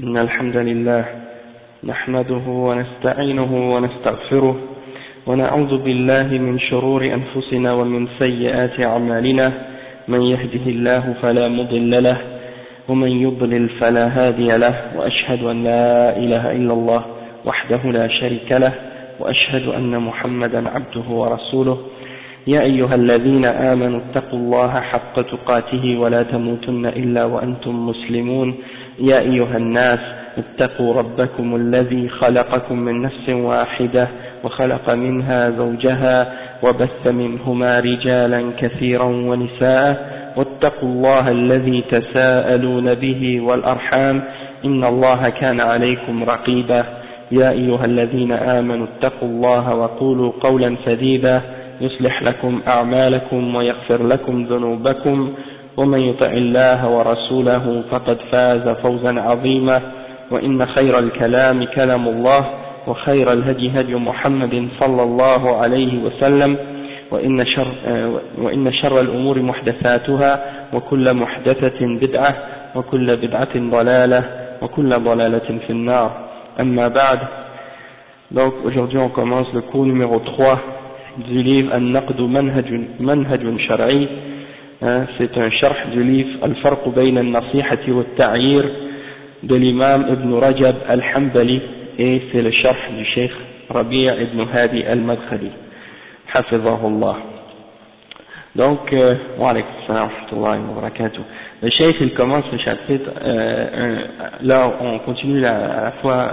إن الحمد لله نحمده ونستعينه ونستغفره ونعوذ بالله من شرور أنفسنا ومن سيئات أعمالنا من يهده الله فلا مضل له ومن يضلل فلا هادي له وأشهد أن لا إله إلا الله وحده لا شريك له وأشهد أن محمدا عبده ورسوله يا أيها الذين آمنوا اتقوا الله حق تقاته ولا تموتن إلا وأنتم مسلمون يا أيها الناس اتقوا ربكم الذي خلقكم من نفس واحدة وخلق منها زوجها وبث منهما رجالا كثيرا ونساء واتقوا الله الذي تساءلون به والأرحام إن الله كان عليكم رقيبا يا أيها الذين آمنوا اتقوا الله وقولوا قولا سديدا يصلح لكم أعمالكم ويغفر لكم ذنوبكم ومن يطع الله ورسوله فقد فاز فوزا عظيما وإن خير الكلام كلام الله وخير الهدي هدي محمد صلى الله عليه وسلم وإن شر الأمور محدثاتها وكل محدثة بدعة وكل بدعة ضلالة وكل ضلالة في النار أما بعد. Donc aujourd'hui on commence le cours numéro 3 du livre An-Naqd Manhaj Shar'i. C'est un sharh du livre Al-Farq Bayna Al-Nasihati wa Al-Ta'yir de l'imam Ibn Rajab Al-Hanbali, et c'est le sharh du Cheikh Rabi' Ibn Hadi Al-Madkhali hafizahullah. Donc wa alaykum assalam wa rahmatullahi wa barakatuh. Le Cheikh il commence le chapitre là on continue à la fois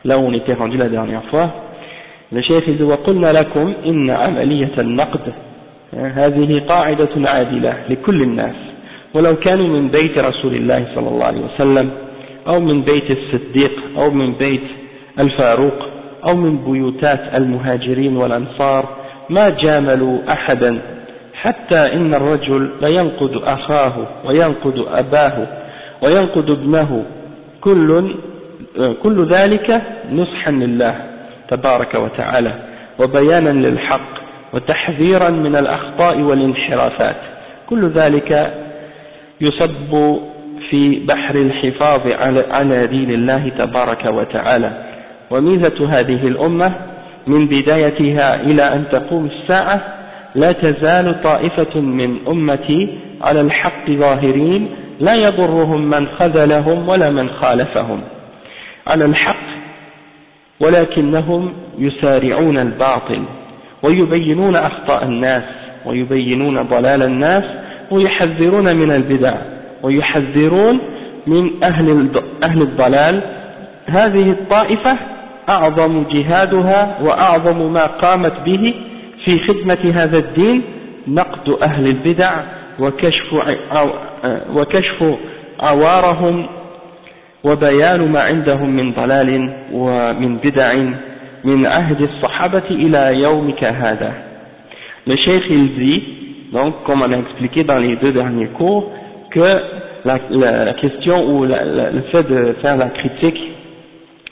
là où on était rendu la dernière fois. Le Cheikh il dit وقلنا لكم إن عملية النقد هذه قاعدة عادلة لكل الناس ولو كانوا من بيت رسول الله صلى الله عليه وسلم أو من بيت الصديق أو من بيت الفاروق أو من بيوتات المهاجرين والأنصار ما جاملوا أحدا حتى إن الرجل لينقد أخاه وينقد أباه وينقد ابنه كل ذلك نصحا لله تبارك وتعالى وبيانا للحق وتحذيرا من الأخطاء والانحرافات. كل ذلك يصب في بحر الحفاظ على دين الله تبارك وتعالى. وميزة هذه الأمة من بدايتها إلى أن تقوم الساعة لا تزال طائفة من أمتي على الحق ظاهرين لا يضرهم من خذلهم ولا من خالفهم على الحق ولكنهم يسارعون الباطل ويبينون أخطاء الناس ويبينون ضلال الناس ويحذرون من البدع ويحذرون من أهل الضلال. هذه الطائفة أعظم جهادها وأعظم ما قامت به في خدمة هذا الدين نقد أهل البدع وكشف عوارهم وبيان ما عندهم من ضلال ومن بدع من عهد الصحابة إلى يومك هذا. Le Cheikh il dit, donc comme on a expliqué dans les deux derniers cours, que la question ou le fait de faire la critique,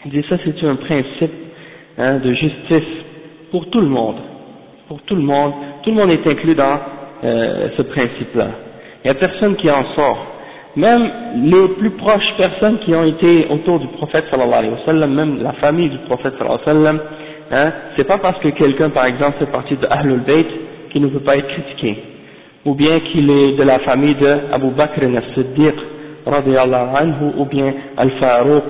il dit ça c'est un principe de justice pour tout le monde, tout le monde est inclus dans ce principe-là. Il n'y a personne qui en sort. Même les plus proches personnes qui ont été autour du prophète sallallahu alayhi wa sallam, même la famille du prophète sallallahu alayhi wa sallam, c'est pas parce que quelqu'un par exemple fait partie de Ahlul Bayt qu'il ne peut pas être critiqué, ou bien qu'il est de la famille de Abu Bakr al-Siddiq radiyallahu anhu, ou bien Al-Farouq,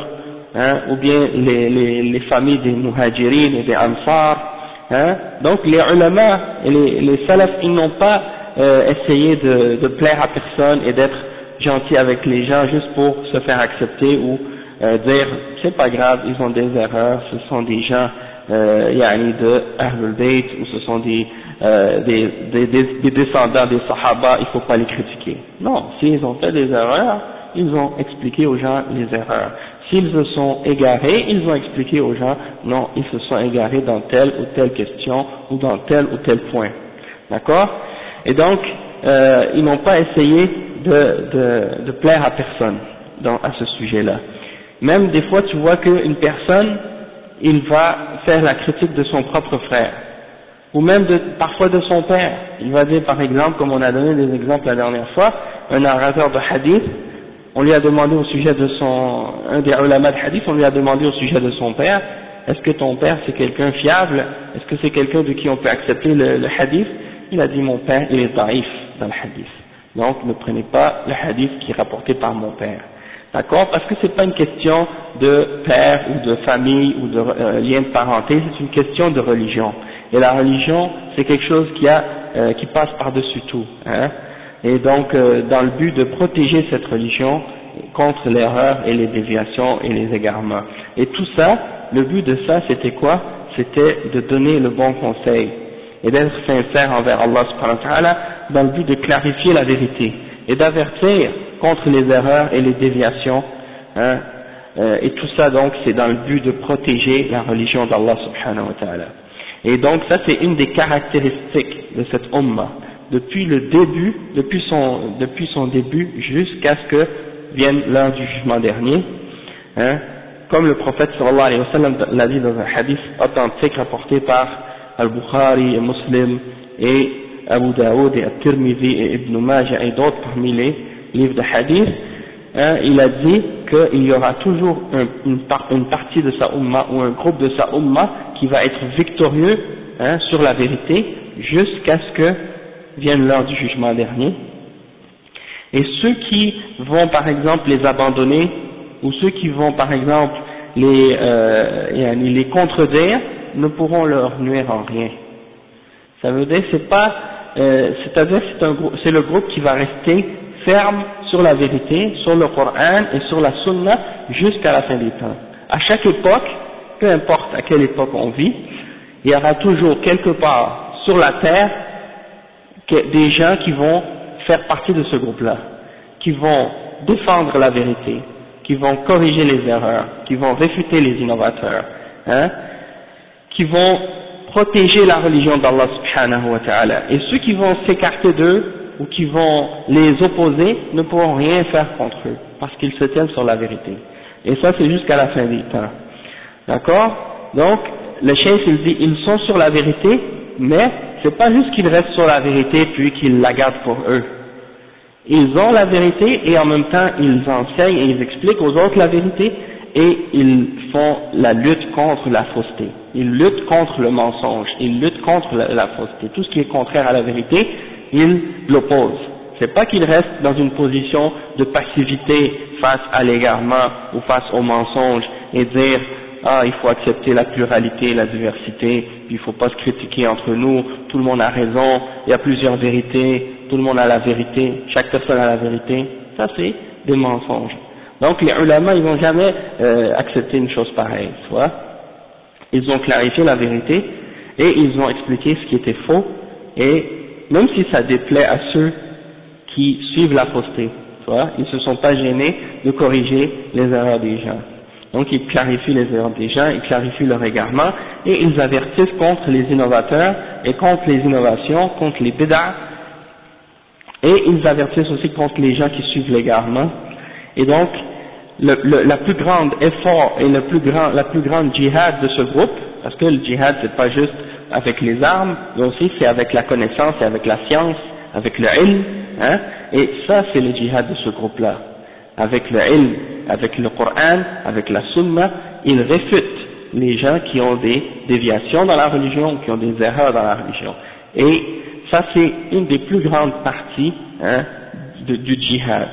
ou bien les familles des Muhajirin et des Ansar. Donc les ulama et les salafs ils n'ont pas essayé de plaire à personne et d'être gentil avec les gens juste pour se faire accepter ou dire c'est pas grave, ils ont des erreurs, ce sont des gens de Ahlul Bayt ou ce sont des descendants des Sahaba, il faut pas les critiquer. Non, s'ils ont fait des erreurs, ils ont expliqué aux gens les erreurs. S'ils se sont égarés, ils ont expliqué aux gens non, ils se sont égarés dans telle ou telle question ou dans tel ou tel point. D'accord? Et donc ils n'ont pas essayé de plaire à personne à ce sujet-là. Même des fois tu vois qu'une personne il va faire la critique de son propre frère ou même parfois de son père. Il va dire par exemple, comme on a donné des exemples la dernière fois, un narrateur de hadith on lui a demandé au sujet de un des ulama de hadith, on lui a demandé au sujet de son père, est-ce que ton père c'est quelqu'un fiable, est-ce que c'est quelqu'un de qui on peut accepter le hadith? Il a dit mon père il est daïf dans le hadith, donc ne prenez pas le hadith qui est rapporté par mon père, d'accord, parce que c'est pas une question de père ou de famille ou de lien de parenté, c'est une question de religion, et la religion c'est quelque chose qui passe par-dessus tout, hein. Et donc dans le but de protéger cette religion contre l'erreur et les déviations et les égarements. Et tout ça, le but de ça c'était quoi? C'était de donner le bon conseil et d'être sincère envers Allah subhanahu wa ta'ala dans le but de clarifier la vérité et d'avertir contre les erreurs et les déviations, hein, et tout ça donc c'est dans le but de protéger la religion d'Allah subhanahu wa ta'ala. Et donc ça c'est une des caractéristiques de cette ummah depuis le début, depuis son début jusqu'à ce que vienne l'heure du jugement dernier, hein, comme le prophète sallallahu alayhi wa sallam l'a dit dans un hadith authentique rapporté par Al-Bukhari et Muslim et Abu Daoud et At-Tirmidhi et Ibn Majah et d'autres parmi les livres de hadith, hein, il a dit qu'il y aura toujours une partie de sa ummah ou un groupe de sa ummah qui va être victorieux, hein, sur la vérité jusqu'à ce que vienne l'heure du jugement dernier, et ceux qui vont par exemple les abandonner ou ceux qui vont par exemple les contredire ne pourront leur nuire en rien. Ça veut dire c'est-à-dire c'est le groupe qui va rester ferme sur la vérité, sur le Coran et sur la Sunna jusqu'à la fin des temps. À chaque époque, peu importe à quelle époque on vit, il y aura toujours quelque part sur la terre des gens qui vont faire partie de ce groupe-là, qui vont défendre la vérité, qui vont corriger les erreurs, qui vont réfuter les innovateurs, hein, qui vont protéger la religion d'Allah subhanahu wa ta'ala. Et ceux qui vont s'écarter d'eux ou qui vont les opposer ne pourront rien faire contre eux, parce qu'ils se tiennent sur la vérité. Et ça c'est jusqu'à la fin des temps. D'accord? Donc, le cheikh il dit, ils sont sur la vérité, mais c'est pas juste qu'ils restent sur la vérité puis qu'ils la gardent pour eux. Ils ont la vérité et en même temps ils enseignent et ils expliquent aux autres la vérité et ils font la lutte contre la fausseté. Ils luttent contre le mensonge, ils luttent contre la fausseté. Tout ce qui est contraire à la vérité, ils l'opposent. C'est pas qu'ils restent dans une position de passivité face à l'égarement ou face au mensonge et dire il faut accepter la pluralité, la diversité, puis il faut pas se critiquer entre nous, tout le monde a raison, il y a plusieurs vérités, tout le monde a la vérité, chaque personne a la vérité. Ça c'est des mensonges. Donc les ulama ils vont jamais accepter une chose pareille, tu vois. Ils ont clarifié la vérité et ils ont expliqué ce qui était faux, et même si ça déplaît à ceux qui suivent la fausseté, tu vois, ils se sont pas gênés de corriger les erreurs des gens. Donc ils clarifient les erreurs des gens, ils clarifient leur égarement, et ils avertissent contre les innovateurs et contre les innovations, contre les bid'ah, et ils avertissent aussi contre les gens qui suivent l'égarement. Et donc la plus grande effort et la plus grande djihad de ce groupe, parce que le djihad c'est pas juste avec les armes, mais aussi c'est avec la connaissance et avec la science, avec le ilm, hein, et ça c'est le djihad de ce groupe-là. Avec le ilm, avec le Coran, avec la Sunna, ils réfutent les gens qui ont des déviations dans la religion, qui ont des erreurs dans la religion. Et ça c'est une des plus grandes parties, hein, du djihad.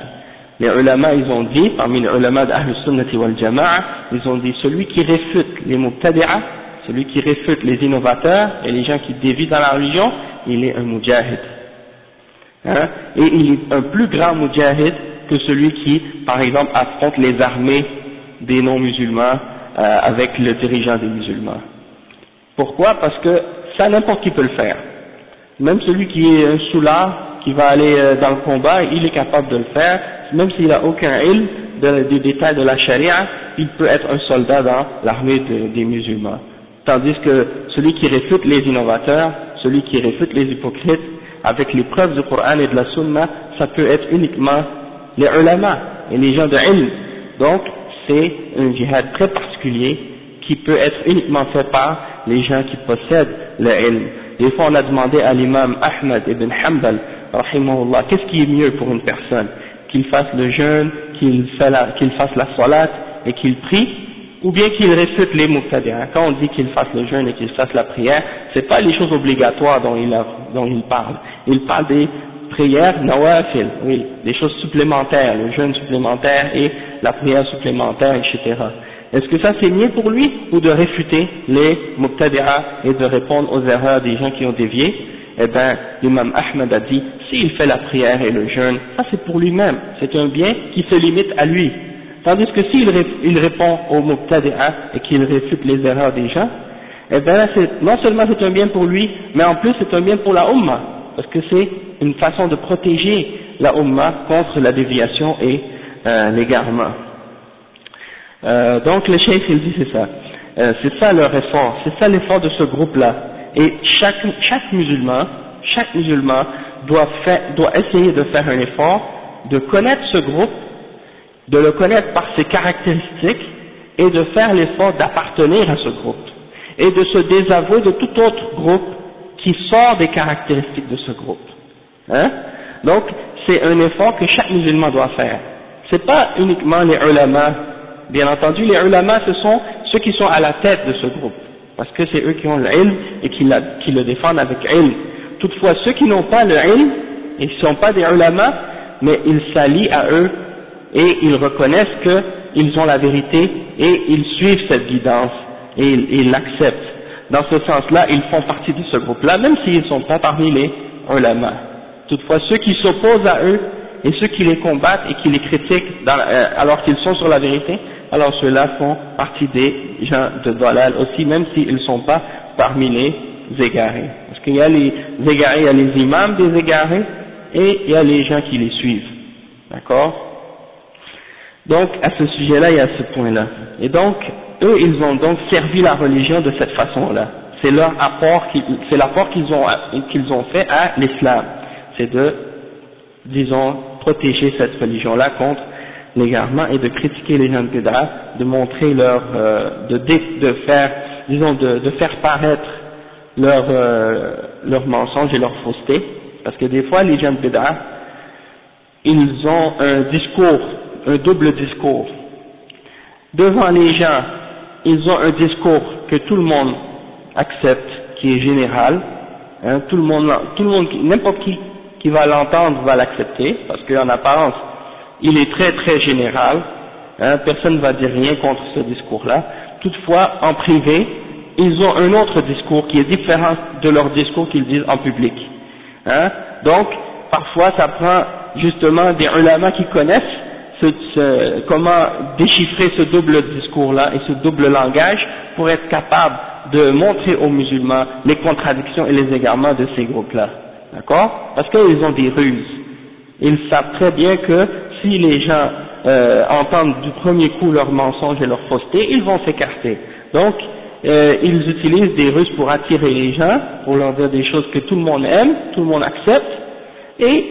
Les ulama ils ont dit, parmi les ulama d'Ahl Sunnati wal Jama'a, ils ont dit celui qui réfute les mubtadi'a, celui qui réfute les innovateurs et les gens qui dévient dans la religion, il est un mujahid. Hein, et il est un plus grand mujahid que celui qui, par exemple, affronte les armées des non-musulmans avec le dirigeant des musulmans. Pourquoi? Parce que ça, n'importe qui peut le faire. Même celui qui est un soulard, qui va aller dans le combat, il est capable de le faire, même s'il n'a aucun ilm des détails de la charia, il peut être un soldat dans l'armée des musulmans. Tandis que celui qui réfute les innovateurs, celui qui réfute les hypocrites, avec les preuves du Coran et de la Sunna, ça peut être uniquement les ulama et les gens de ilm. Donc c'est un djihad très particulier qui peut être uniquement fait par les gens qui possèdent le ilm. Des fois on a demandé à l'imam Ahmad ibn Hanbal rahimahullah, qu'est-ce qui est mieux pour une personne, qu'il fasse le jeûne, qu'il fasse la salat et qu'il prie, ou bien qu'il réfute les muqtadi'a. Quand on dit qu'il fasse le jeûne et qu'il fasse la prière, c'est pas les choses obligatoires dont il parle. Il parle des prières nawafil, oui, des choses supplémentaires, le jeûne supplémentaire et la prière supplémentaire, etc. Est-ce que ça c'est mieux pour lui, ou de réfuter les muqtadi'a et de répondre aux erreurs des gens qui ont dévié? Eh bien, l'imam Ahmed a dit, s'il fait la prière et le jeûne, ça c'est pour lui-même, c'est un bien qui se limite à lui. Tandis que s'il répond aux muqtadi'a et qu'il réfute les erreurs des gens, eh bien là, non seulement c'est un bien pour lui, mais en plus c'est un bien pour la Ummah, parce que c'est une façon de protéger la Ummah contre la déviation et l'égarement. Donc le cheikh il dit c'est ça, c'est ça leur effort, c'est ça l'effort de ce groupe-là. Et chaque musulman doit essayer de faire un effort, de connaître ce groupe, de le connaître par ses caractéristiques et de faire l'effort d'appartenir à ce groupe et de se désavouer de tout autre groupe qui sort des caractéristiques de ce groupe. Hein? Donc c'est un effort que chaque musulman doit faire. C'est pas uniquement les ulama, bien entendu les ulama ce sont ceux qui sont à la tête de ce groupe, parce que c'est eux qui ont l'ilm et qui le défendent avec ilm. Toutefois ceux qui n'ont pas le ilm, ils ne sont pas des ulama, mais ils s'allient à eux et ils reconnaissent qu'ils ont la vérité et ils suivent cette guidance et ils l'acceptent. Dans ce sens-là, ils font partie de ce groupe-là, même s'ils ne sont pas parmi les ulama. Toutefois, ceux qui s'opposent à eux et ceux qui les combattent et qui les critiquent alors qu'ils sont sur la vérité, alors ceux-là font partie des gens de Dalal aussi, même s'ils ne sont pas parmi les égarés. Parce qu'il y a les égarés, il y a les imams des égarés et il y a les gens qui les suivent. D'accord? Donc, à ce sujet-là, il y a ce point-là. Et donc, eux, ils ont donc servi la religion de cette façon-là. C'est leur apport, c'est l'apport qu'ils ont fait à l'islam. C'est de, disons, protéger cette religion-là contre l'égarement et de critiquer les gens de bid'a, de montrer de faire paraître leurs mensonges et leurs faussetés. Parce que des fois, les gens de bid'a, ils ont un double discours. Devant les gens, ils ont un discours que tout le monde accepte, qui est général, hein, tout le monde, n'importe qui va l'entendre va l'accepter, parce qu'en apparence, il est très très général, hein, personne ne va dire rien contre ce discours-là. Toutefois, en privé, ils ont un autre discours qui est différent de leur discours qu'ils disent en public. Hein. Donc, parfois, ça prend justement des ulama qui connaissent comment déchiffrer ce double discours-là et ce double langage pour être capable de montrer aux musulmans les contradictions et les égarements de ces groupes-là. D'accord? Parce qu'ils ont des ruses. Ils savent très bien que si les gens entendent du premier coup leurs mensonges et leurs faussetés, ils vont s'écarter. Donc, ils utilisent des ruses pour attirer les gens, pour leur dire des choses que tout le monde aime, tout le monde accepte, et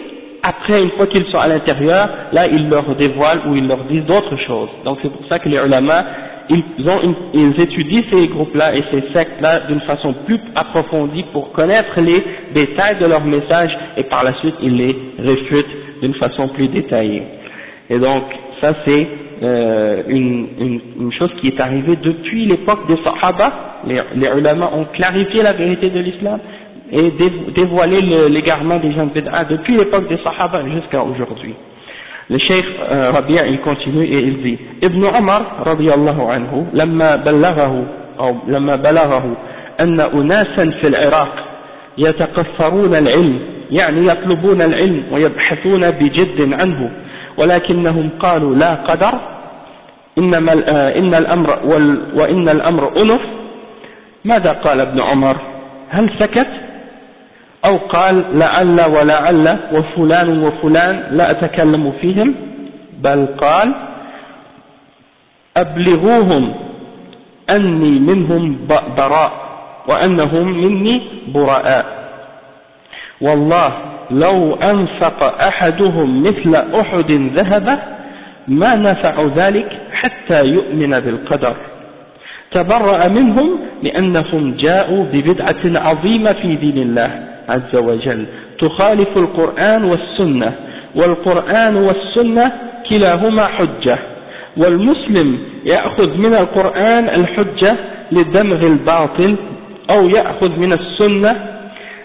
après, une fois qu'ils sont à l'intérieur, là, ils leur dévoilent ou ils leur disent d'autres choses. Donc, c'est pour ça que les ulama, ils étudient ces groupes-là et ces sectes-là d'une façon plus approfondie pour connaître les détails de leur message et par la suite, ils les réfutent d'une façon plus détaillée. Et donc, ça, c'est une chose qui est arrivée depuis l'époque des Sahaba. Les ulama ont clarifié la vérité de l'islam et dévoilé l'égarement des gens de bid'a depuis l'époque des Sahaba jusqu'à aujourd'hui. Le Cheikh Rabi' il continue et il dit Ibn Umar radiyallahu anhu لما بلغه أن أناسا في العراق يتقفرون العلم يعني يطلبون العلم ويبحثون بجد عنه ولكنهم قالوا لا قدر إن الأمر وإن الأمر أنف. ماذا قال ابن عمر؟ هل سكت أو قال لعل ولعل وفلان وفلان لا أتكلم فيهم؟ بل قال أبلغوهم أني منهم براء وأنهم مني براء والله لو أنفق أحدهم مثل أحد ذهبا ما نفع ذلك حتى يؤمن بالقدر. تبرأ منهم لأنهم جاءوا ببدعة عظيمة في دين الله عز وجل تخالف القرآن والسنة والقرآن والسنة كلاهما حجة والمسلم يأخذ من القرآن الحجة لدمغ الباطل أو يأخذ من السنة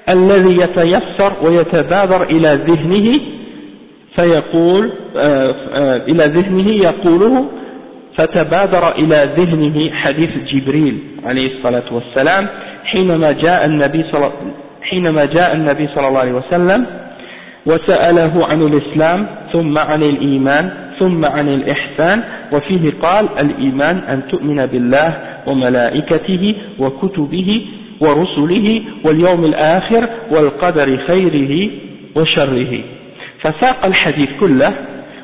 الذي يتيسر ويتبادر إلى ذهنه فيقول إلى ذهنه يقوله فتبادر إلى ذهنه حديث جبريل عليه الصلاة والسلام حينما جاء النبي صلى الله عليه وسلم وسأله عن الإسلام ثم عن الإيمان ثم عن الإحسان وفيه قال الإيمان أن تؤمن بالله وملائكته وكتبه ورسله واليوم الآخر والقدر خيره وشره فساق الحديث كله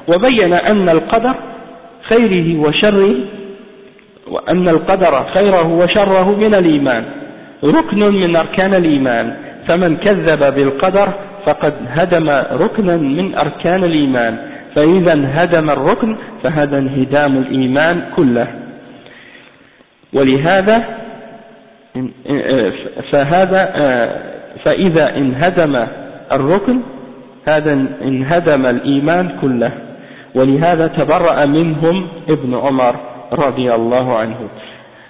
وبين أن القدر خيره وشره وأن القدر خيره وشره من الإيمان ركن من أركان الإيمان فمن كذب بالقدر فقد هدم ركنا من أركان الإيمان فإذا انهدم الركن فهذا انهدام الإيمان كله ولهذا فإذا انهدم الركن هذا انهدم الإيمان كله ولهذا تبرأ منهم ابن عمر رضي الله عنه.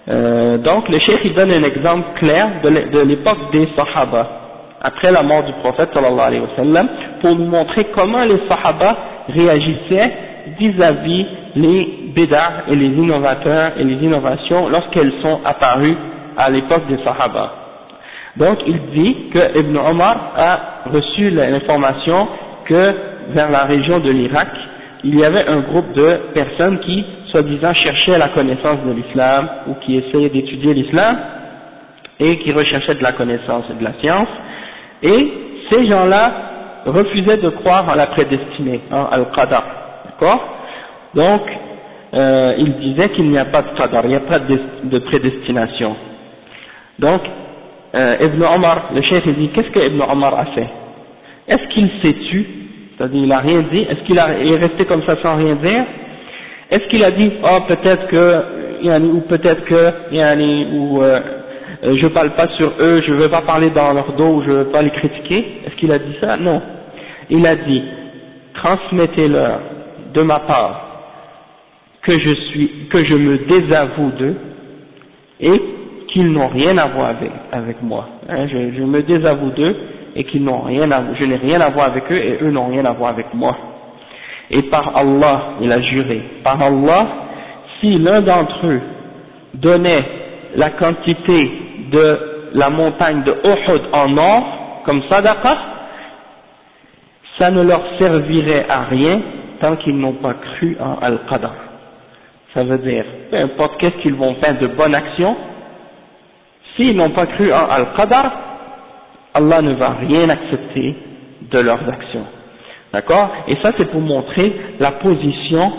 Donc le cheikh il donne un exemple clair de l'époque des Sahaba après la mort du prophète sallallahu alayhi wa sallam pour nous montrer comment les Sahaba réagissaient vis-à-vis les bid'ah et les innovateurs et les innovations lorsqu'elles sont apparues à l'époque des Sahaba. Donc il dit que Ibn Omar a reçu l'information que vers la région de l'Irak il y avait un groupe de personnes qui soi-disant cherchaient la connaissance de l'islam ou qui essayaient d'étudier l'islam et qui recherchaient de la connaissance et de la science, et ces gens-là refusaient de croire en la prédestinée, en al-qadar, d'accord? Donc ils disaient qu'il n'y a pas de qadar, il n'y a pas de prédestination. Donc Ibn Omar, le cheikh dit, qu'est-ce que Ibn Omar a fait? Est-ce qu'il s'est tu? C'est-à-dire il n'a rien dit, est-ce qu'il est resté comme ça sans rien dire? Est-ce qu'il a dit, oh peut-être que, ou peut-être que, je parle pas sur eux, je ne veux pas parler dans leur dos, je ne veux pas les critiquer? Est-ce qu'il a dit ça? Non. Il a dit, transmettez-leur de ma part que je me désavoue d'eux et qu'ils n'ont rien à voir avec moi. Hein, je me désavoue d'eux et qu'ils n'ont rien je n'ai rien à voir avec eux et eux n'ont rien à voir avec moi. Et par Allah, il a juré, par Allah, si l'un d'entre eux donnait la quantité de la montagne de Uhud en or, comme sadaqa, ça ne leur servirait à rien tant qu'ils n'ont pas cru en Al-Qadar. Ça veut dire, peu importe qu'est-ce qu'ils vont faire de bonnes actions, s'ils n'ont pas cru en Al-Qadar, Allah ne va rien accepter de leurs actions. D'accord? Et ça c'est pour montrer la position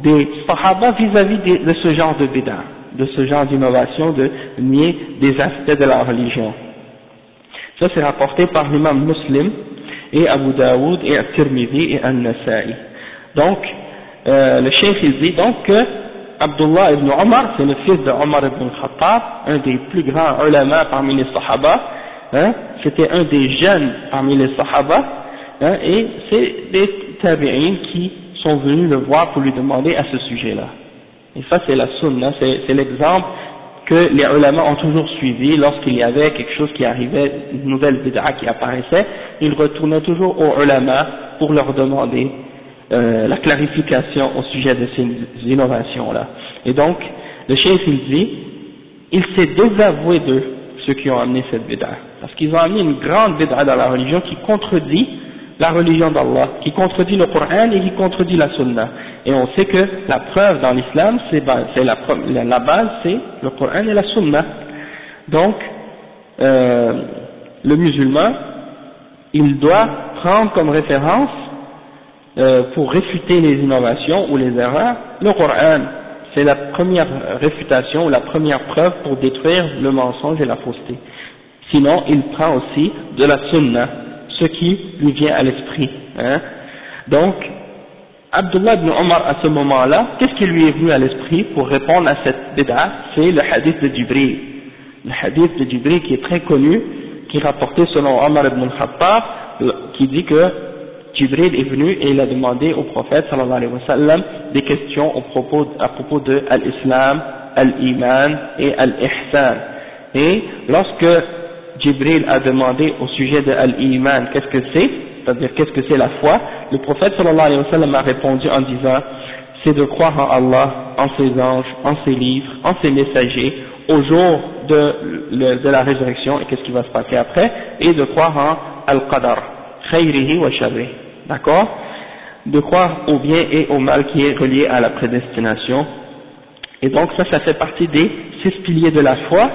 des Sahaba vis-à-vis de ce genre de bid'ah, de ce genre d'innovation, de nier des aspects de la religion. Ça c'est rapporté par l'imam Muslim et Abu Daoud et At-Tirmidhi et An-Nasa'i. Donc, le cheikh il dit donc que Abdullah ibn Omar, c'est le fils de Omar ibn Khattab, un des plus grands ulama parmi les Sahaba, hein, c'était un des jeunes parmi les Sahaba, hein, et c'est des tabi'in qui sont venus le voir pour lui demander à ce sujet-là. Et ça c'est la sunna, c'est l'exemple que les ulama ont toujours suivi lorsqu'il y avait quelque chose qui arrivait, une nouvelle bid'a qui apparaissait, ils retournaient toujours aux ulama pour leur demander la clarification au sujet de ces innovations-là. Et donc, le cheikh il dit, il s'est désavoué d'eux, ceux qui ont amené cette bid'a, parce qu'ils ont amené une grande bid'a dans la religion qui contredit la religion d'Allah, qui contredit le Coran et qui contredit la Sunna. Et on sait que la preuve dans l'islam, la base, c'est le Coran et la Sunna. Donc, le musulman, il doit prendre comme référence pour réfuter les innovations ou les erreurs, le Coran, c'est la première réfutation ou la première preuve pour détruire le mensonge et la fausseté. Sinon, il prend aussi de la sunna, ce qui lui vient à l'esprit. Hein. Donc, Abdullah ibn Omar à ce moment-là, qu'est-ce qui lui est venu à l'esprit pour répondre à cette bid'a? C'est le hadith de Jibril. Le hadith de Jibril qui est très connu, qui est rapporté selon Omar ibn Khattab, qui dit que Jibril est venu et il a demandé au prophète sallallahu alayhi wa sallam des questions à propos de l'islam, l'iman et l'ihsan. Et lorsque Jibril a demandé au sujet de l'iman qu'est-ce que c'est, c'est-à-dire qu'est-ce que c'est la foi, le prophète sallallahu alayhi wa sallam a répondu en disant c'est de croire en Allah, en ses anges, en ses livres, en ses messagers, au jour de la résurrection et qu'est-ce qui va se passer après, et de croire en al-qadar, khayrihi wa sharrihi, d'accord, de croire au bien et au mal qui est relié à la prédestination. Et donc ça fait partie des 6 piliers de la foi,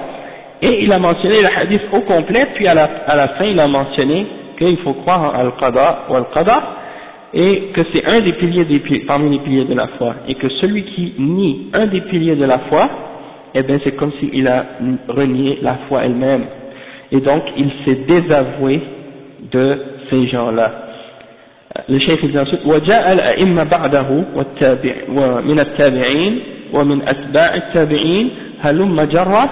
et il a mentionné le hadith au complet, puis à la fin il a mentionné qu'il faut croire en al-qadar ou al-qadar, et que c'est un des piliers parmi les piliers de la foi, et que celui qui nie un des piliers de la foi, eh bien c'est comme s'il a renié la foi elle-même, et donc il s'est désavoué de ces gens-là. Le cheikh dit ensuite وجاء الأئمة بعده ومن التابعين ومن أتباع التابعين هلم جرة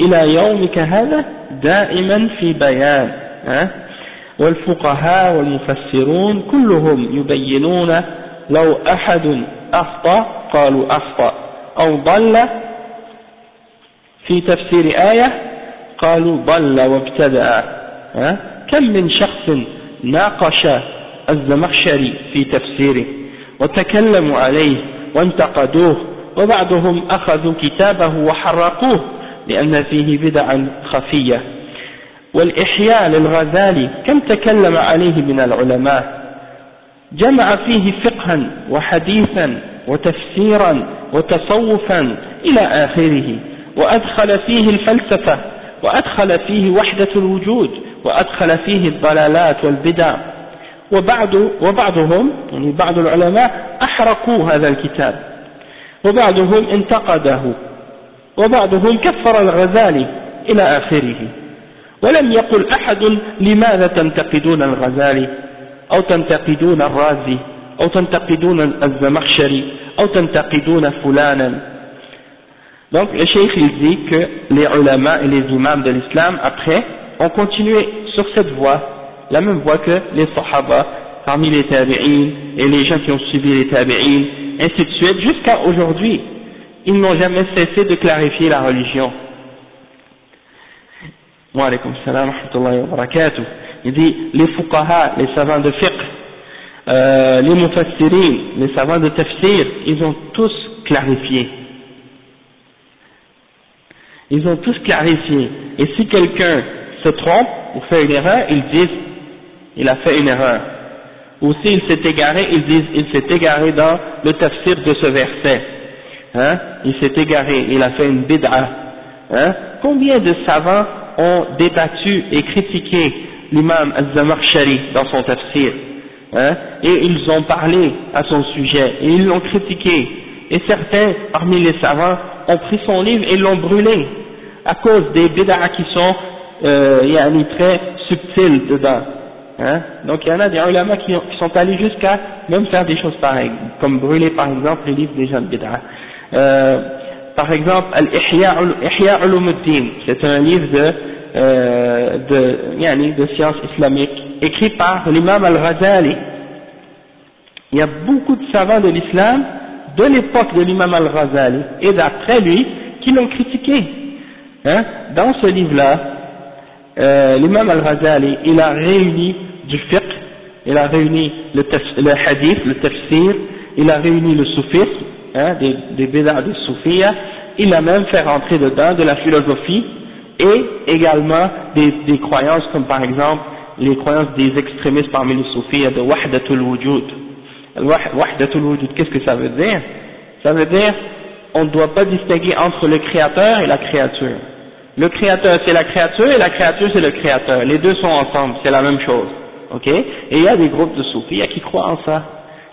إلى يومك هذا دائما في بيان والفقهاء والمفسرون كلهم يبينون لو أحد أخطأ قالوا أخطأ أو ضل في تفسير آية قالوا ضل وابتدأ كم من شخص ناقش الزمخشري في تفسيره وتكلموا عليه وانتقدوه وبعضهم أخذوا كتابه وحرقوه لأن فيه بدعا خفية والإحياء للغزالي كم تكلم عليه من العلماء جمع فيه فقها وحديثا وتفسيرا وتصوفا إلى آخره وأدخل فيه الفلسفة وأدخل فيه وحدة الوجود وأدخل فيه الضلالات والبدع وبعضهم يعني بعض العلماء أحرقوا هذا الكتاب وبعضهم انتقده وبعضهم كفر الغزالي إلى آخره ولم يقل أحد لماذا تنتقدون الغزالي أو تنتقدون الرازي أو تنتقدون الزمخشري أو تنتقدون فلانا. Donc le cheikh il dit que les ulama et les imams de l'islam après ont continué sur cette voie, la même voie que les sahaba parmi les tabi'in et les gens qui ont suivi les tabi'in, ainsi de suite, jusqu'à aujourd'hui. Ils n'ont jamais cessé de clarifier la religion. Wa alaykum salam wa rahmatullahi wa barakatuh. Il dit les fuqaha, les savants de fiqh, les mufassirin, les savants de tafsir, ils ont tous clarifié. Ils ont tous clarifié. Et si quelqu'un se trompe ou fait une erreur, ils disent il a fait une erreur. Ou s'il s'est égaré, ils disent il s'est égaré dans le tafsir de ce verset. Il s'est égaré, il a fait une bid'a. Combien de savants ont débattu et critiqué l'imam al-Zamakhshari dans son tafsir, et ils ont parlé à son sujet, et ils l'ont critiqué, et certains parmi les savants ont pris son livre et l'ont brûlé, à cause des bid'a qui sont très subtiles dedans. Donc il y en a des ulama qui sont allés jusqu'à même faire des choses pareilles, comme brûler par exemple les livres des gens de bid'a. Par exemple, Ihya Ulumuddin, c'est un livre de sciences islamiques, écrit par l'imam al-Ghazali. Il y a beaucoup de savants de l'islam, de l'époque de l'imam al-Ghazali, et d'après lui, qui l'ont critiqué. Dans ce livre-là, l'imam al-Ghazali, il a réuni du fiqh, il a réuni le hadith, le tafsir, il a réuni le soufisme, des bid'a des soufiyas, il a même fait rentrer dedans de la philosophie et également des croyances comme par exemple les croyances des extrémistes parmi les soufiyas de wahdatul wujud. Wahdatul wujud, qu'est-ce que ça veut dire? Ça veut dire on ne doit pas distinguer entre le créateur et la créature. Le créateur c'est la créature et la créature c'est le créateur. Les deux sont ensemble, c'est la même chose. Ok? Et il y a des groupes de soufis qui croient en ça.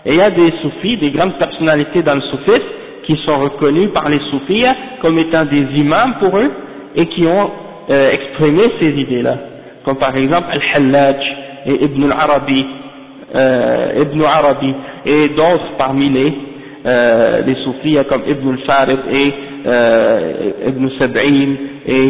Et il y a des soufis, des grandes personnalités dans le soufisme qui sont reconnus par les soufis comme étant des imams pour eux et qui ont exprimé ces idées-là. Comme par exemple Al-Hallaj et Ibn Arabi et d'autres parmi les soufis comme Ibn al-Farid et Ibn Sab'in et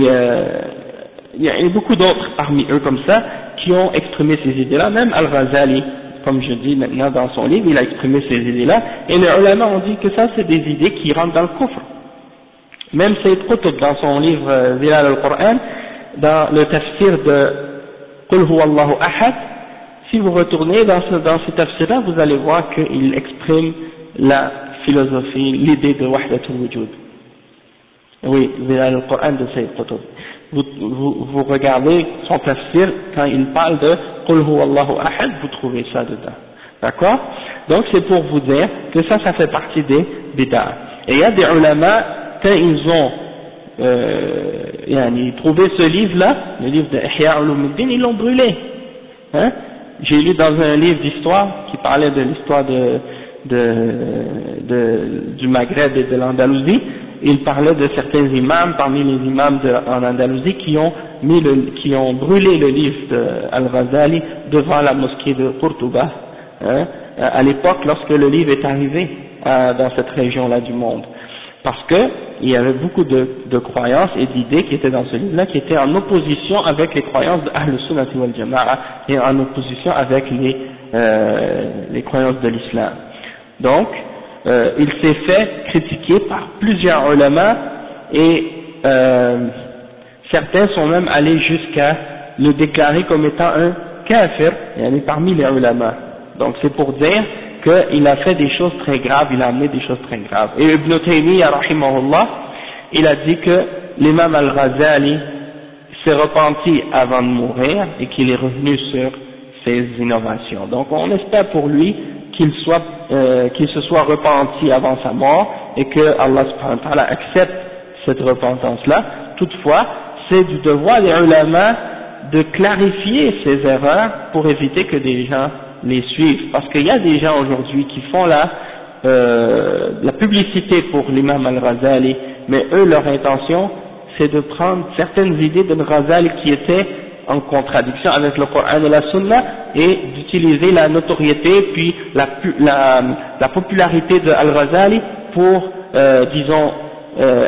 il y a beaucoup d'autres parmi eux comme ça qui ont exprimé ces idées-là, même Al-Ghazali comme je dis maintenant dans son livre, il a exprimé ces idées-là, et les ulama ont dit que ça c'est des idées qui rentrent dans le kufr. Même Sayyid Qutb dans son livre Zilal al-Qur'an, dans le tafsir de Qul huwa Allahu ahad, si vous retournez dans ce tafsir-là, vous allez voir qu'il exprime la philosophie, l'idée de Wahdatul Wujud. Oui, Zilal al-Qur'an de Sayyid Qutb. Vous regardez son tafsir, quand il parle de Qul huwa Allahu ahad, vous trouvez ça dedans. D'accord? Donc c'est pour vous dire que ça fait partie des bid'ah. Et il y a des ulama, quand ils ont trouvé ce livre-là, le livre de Ihya Ulumuddin, ils l'ont brûlé. Hein? J'ai lu dans un livre d'histoire qui parlait de l'histoire du Maghreb et de l'Andalousie, il parlait de certains imams, parmi les imams en Andalousie, qui ont brûlé le livre d'Al-Ghazali devant la mosquée de Qurtuba, hein, à l'époque lorsque le livre est arrivé dans cette région-là du monde. Parce que il y avait beaucoup de croyances et d'idées qui étaient dans ce livre-là, qui étaient en opposition avec les croyances de Ahl Sunnah wal Jama'a et en opposition avec les croyances de l'islam. Donc, il s'est fait critiquer par plusieurs ulama et certains sont même allés jusqu'à le déclarer comme étant un kafir, parmi les ulama. Donc c'est pour dire qu'il a fait des choses très graves, il a amené des choses très graves. Et Ibn Taymiyyah, rahimahullah, il a dit que l'imam al-Ghazali s'est repenti avant de mourir et qu'il est revenu sur ses innovations. Donc on espère pour lui qu'il se soit repenti avant sa mort et que Allah subhanahu wa ta'ala accepte cette repentance-là. Toutefois, c'est du devoir des ulama de clarifier ces erreurs pour éviter que des gens les suivent. Parce qu'il y a des gens aujourd'hui qui font la publicité pour l'imam al-Ghazali, mais eux, leur intention, c'est de prendre certaines idées de Ghazali qui étaient en contradiction avec le Coran et la Sunna et d'utiliser la notoriété puis la popularité de Al-Ghazali pour,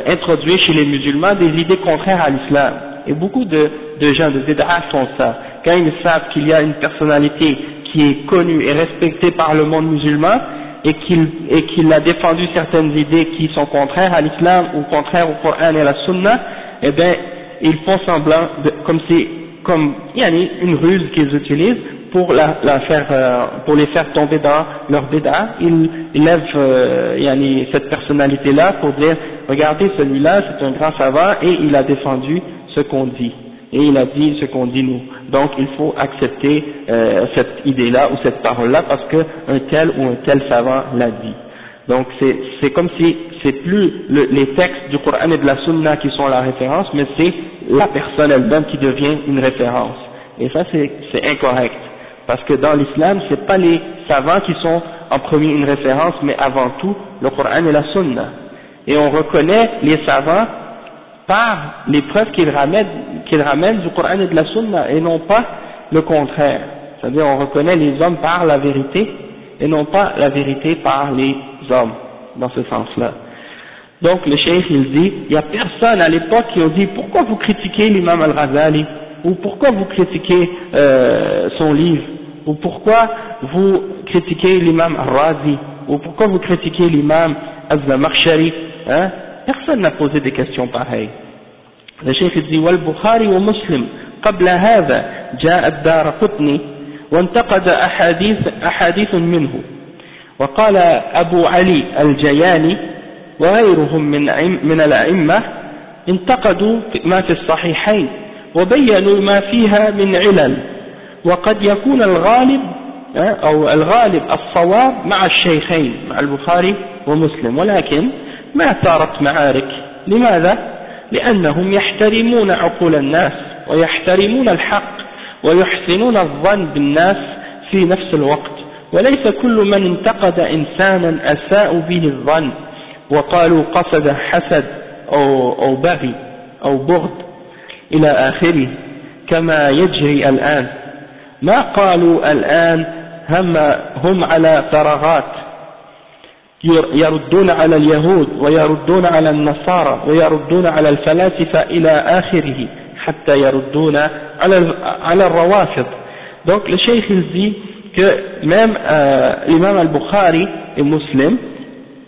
introduire chez les musulmans des idées contraires à l'islam. Et beaucoup de gens de bid'ah font ça. Quand ils savent qu'il y a une personnalité qui est connue et respectée par le monde musulman et qu'il a défendu certaines idées qui sont contraires à l'islam ou contraires au Coran et à la Sunna, eh bien, ils font semblant comme il y a une ruse qu'ils utilisent pour pour les faire tomber dans leur bid'a. Ils lèvent cette personnalité-là pour dire regardez, celui-là c'est un grand savant et il a défendu ce qu'on dit et il a dit ce qu'on dit nous. Donc il faut accepter cette idée-là ou cette parole-là parce que un tel ou un tel savant l'a dit. Donc c'est comme si c'est plus les textes du Coran et de la Sunna qui sont la référence, mais c'est la personne elle-même qui devient une référence. Et ça c'est incorrect, parce que dans l'islam c'est pas les savants qui sont en premier une référence, mais avant tout le Coran et la Sunna. Et on reconnaît les savants par les preuves qu'ils ramènent du Coran et de la Sunna, et non pas le contraire. C'est-à-dire on reconnaît les hommes par la vérité, et non pas la vérité par les hommes, dans ce sens-là. Donc le cheikh il dit, il n'y a personne à l'époque qui a dit pourquoi vous critiquez l'imam al-Ghazali, ou pourquoi vous critiquez son livre, ou pourquoi vous critiquez l'imam al-Razi, ou pourquoi vous critiquez l'imam al-Zamakhshari, hein? Personne n'a posé des questions pareilles. Le cheikh il dit, wal-Bukhari wa Muslim, قبل هذا جاء الدارقطني وانتقد أحاديث منه وقال أبو علي الجياني وغيرهم من الأئمة انتقدوا ما في الصحيحين وبينوا ما فيها من علل وقد يكون الغالب الصواب مع الشيخين مع البخاري ومسلم ولكن ما ثارت معارك. لماذا؟ لأنهم يحترمون عقول الناس ويحترمون الحق ويحسنون الظن بالناس في نفس الوقت، وليس كل من انتقد إنسانا أساء به الظن وقالوا قصد حسد أو بغي أو بغض إلى آخره كما يجري الآن. ما قالوا الآن هم على فراغات يردون على اليهود ويردون على النصارى ويردون على الفلاسفة إلى آخره حتى يردون على الروافض. Donc le cheikh il dit que même l'imam al-Bukhari et Muslim,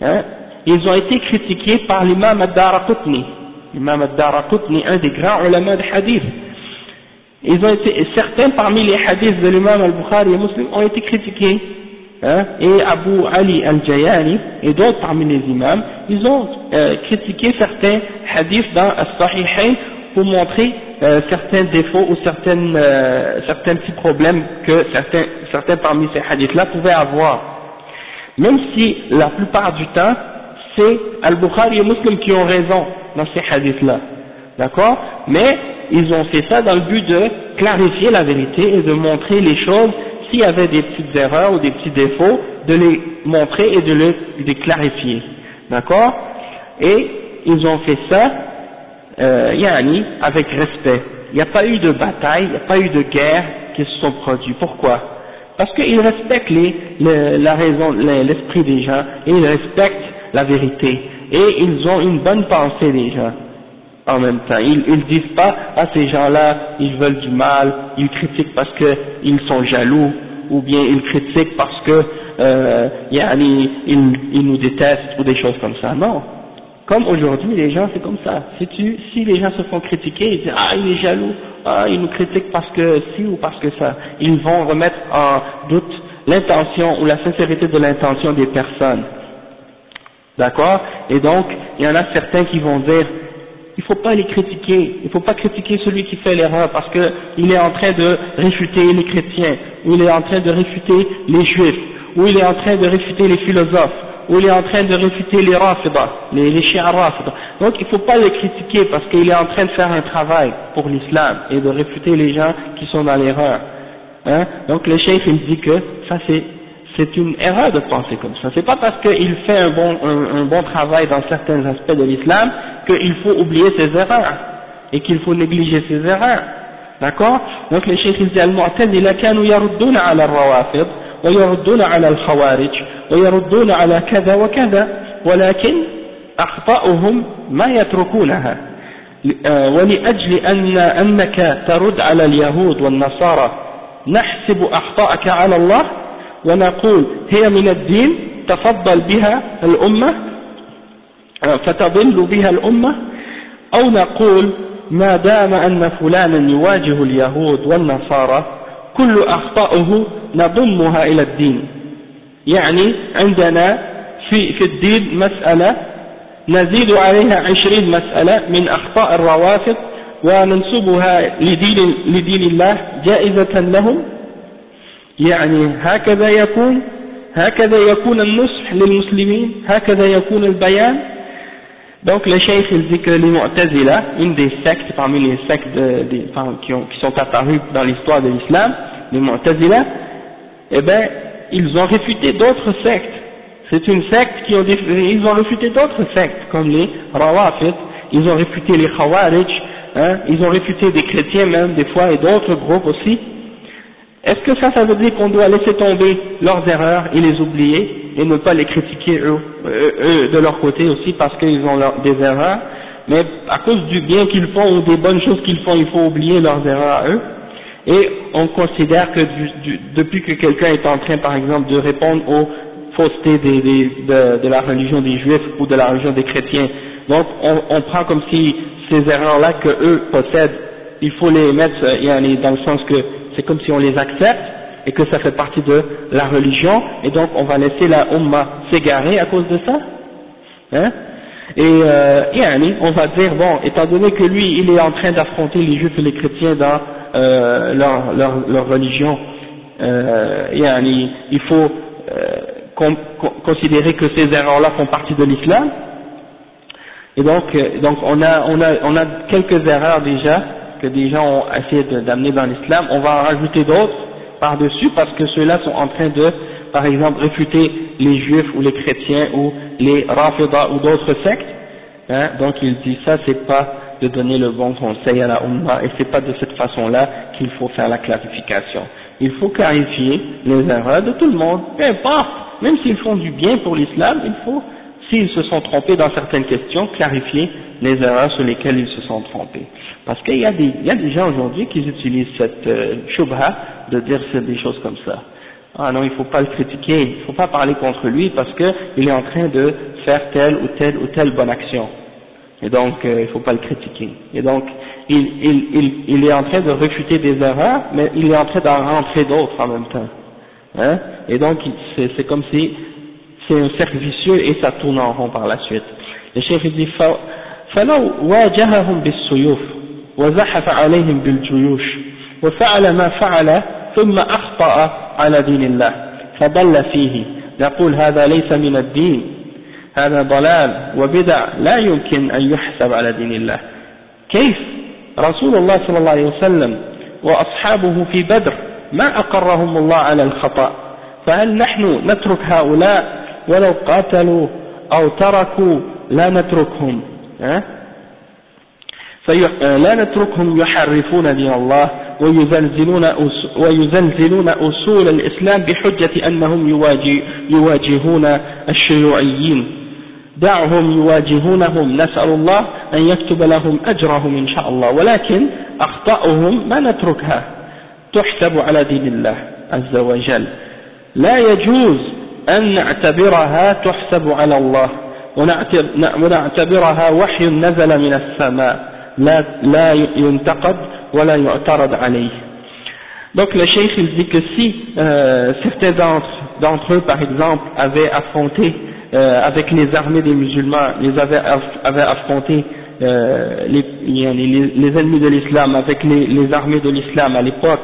hein, ils ont été critiqués par l'imam al-Daraqutni. L'imam al-Daraqutni, un des grands ulama de hadith. Ils ont été, certains parmi les hadiths de l'imam al-Bukhari et Muslim ont été critiqués. Hein, et Abu Ali al-Jayani et d'autres parmi les imams, ils ont critiqué certains hadiths dans As-Sahihayn pour montrer certains défauts ou certains petits problèmes que certains parmi ces hadiths-là pouvaient avoir. Même si la plupart du temps, c'est Al-Bukhari et Muslim qui ont raison dans ces hadiths-là. D'accord? Mais ils ont fait ça dans le but de clarifier la vérité et de montrer les choses. S'il y avait des petites erreurs ou des petits défauts, de les montrer et de les clarifier. D'accord? Et ils ont fait ça, avec respect. Il n'y a pas eu de bataille, il n'y a pas eu de guerre qui se sont produits. Pourquoi? Parce qu'ils respectent la raison, l'esprit des gens, et ils respectent la vérité. Et ils ont une bonne pensée des gens. En même temps, ils disent pas, ah, ces gens-là, ils veulent du mal, ils critiquent parce qu'ils sont jaloux, ou bien ils critiquent parce que, ils nous détestent, ou des choses comme ça. Non. Comme aujourd'hui, les gens, c'est comme ça. Si les gens se font critiquer, ils disent, ah, il est jaloux, ah, il nous critique parce que ci ou parce que ça. Ils vont remettre en doute l'intention ou la sincérité de l'intention des personnes. D'accord? Et donc, il y en a certains qui vont dire, il faut pas les critiquer, il faut pas critiquer celui qui fait l'erreur parce que il est en train de réfuter les chrétiens, ou il est en train de réfuter les juifs, ou il est en train de réfuter les philosophes, ou il est en train de réfuter les rafidah, les chiites rafidah. Donc il faut pas les critiquer parce qu'il est en train de faire un travail pour l'islam et de réfuter les gens qui sont dans l'erreur. Hein? Donc le cheikh il dit que ça c'est une erreur de penser comme ça. C'est pas parce qu'il fait un bon travail dans certains aspects de l'islam qu'il faut oublier ses erreurs et qu'il faut négliger ses erreurs. D'accord? Donc le cheikh il dit al-Mu'tazila kanu yarudduna ala al-rawafid wa yarudduna ala al-khawarij wa yarudduna ala kada wa kada walakin akhta'uhum ma yatrukunaha ولأجل أنك ترد على اليهود والنصارى نحسب أخطاءك على الله ونقول هي من الدين تفضل بها الأمة فتضل بها الأمة أو نقول ما دام أن فلانا يواجه اليهود والنصارى كل أخطاؤه نضمها إلى الدين. يعني عندنا في الدين مسألة نزيد عليها 20 مسألة من أخطاء الروافض وننسبها لدين الله جائزة لهم. يعني هكذا يكون النصح للمسلمين هكذا يكون البيان. Donc le cheikh il dit que les Mu'tazila, une des sectes parmi les sectes qui sont apparues dans l'histoire de l'islam, les Mu'tazila, eh ben ils ont réfuté d'autres sectes. C'est une secte ils ont réfuté d'autres sectes comme les Rawafid, ils ont réfuté les Khawarij, hein, ils ont réfuté des chrétiens même des fois et d'autres groupes aussi. Est-ce que ça veut dire qu'on doit laisser tomber leurs erreurs et les oublier et ne pas les critiquer eux de leur côté aussi parce qu'ils ont des erreurs, mais à cause du bien qu'ils font ou des bonnes choses qu'ils font, il faut oublier leurs erreurs à eux? Et on considère que depuis que quelqu'un est en train par exemple de répondre aux faussetés de la religion des juifs ou de la religion des chrétiens, donc on prend comme si ces erreurs-là que eux possèdent, il faut les mettre dans le sens que c'est comme si on les accepte et que ça fait partie de la religion et donc on va laisser la Ummah s'égarer à cause de ça, hein? Et on va dire bon, étant donné que lui il est en train d'affronter les juifs et les chrétiens dans leur religion, il faut considérer que ces erreurs-là font partie de l'islam. Et donc on a quelques erreurs déjà que des gens ont essayé d'amener dans l'islam. On va en rajouter d'autres par-dessus parce que ceux-là sont en train de, par exemple, réfuter les juifs ou les chrétiens ou les rafidah ou d'autres sectes. Hein? Donc il dit ça, c'est pas de donner le bon conseil à la Ummah et c'est pas de cette façon-là qu'il faut faire la clarification. Il faut clarifier les erreurs de tout le monde, peu importe, même s'ils font du bien pour l'islam, il faut, s'ils se sont trompés dans certaines questions, clarifier les erreurs sur lesquelles ils se sont trompés. Parce qu'il y a des gens aujourd'hui qui utilisent cette shubha de dire des choses comme ça. ah non, il faut pas le critiquer, il faut pas parler contre lui parce que il est en train de faire telle ou telle bonne action. Et donc, il faut pas le critiquer. Et donc, il est en train de réfuter des erreurs, mais il est en train d'en rentrer d'autres en même temps. Hein? Et donc, c'est comme si c'est un cercle vicieux et ça tourne en rond par la suite. Le chef dit فلو واجههم بالسيوف وزحف عليهم بالجيوش وفعل ما فعل ثم أخطأ على دين الله فضل فيه نقول هذا ليس من الدين هذا ضلال وبدع لا يمكن أن يحسب على دين الله. كيف رسول الله صلى الله عليه وسلم وأصحابه في بدر ما أقرهم الله على الخطأ، فهل نحن نترك هؤلاء ولو قاتلوا أو تركوا لا نتركهم لا نتركهم يحرفون دين الله ويزلزلون أصول الإسلام بحجة أنهم يواجهون الشيوعيين. دعهم يواجهونهم نسأل الله أن يكتب لهم أجرهم إن شاء الله، ولكن أخطاؤهم ما نتركها تحسب على دين الله عز وجل. لا يجوز أن نعتبرها تحسب على الله ونعتبرها وحي نزل من السماء لا ينتقد ولا يعترض عليه. Donc le cheikh il dit que si certains d'entre eux par exemple avaient affronté avec les armées des musulmans, avaient affronté les ennemis de l'islam avec les armées de l'islam à l'époque,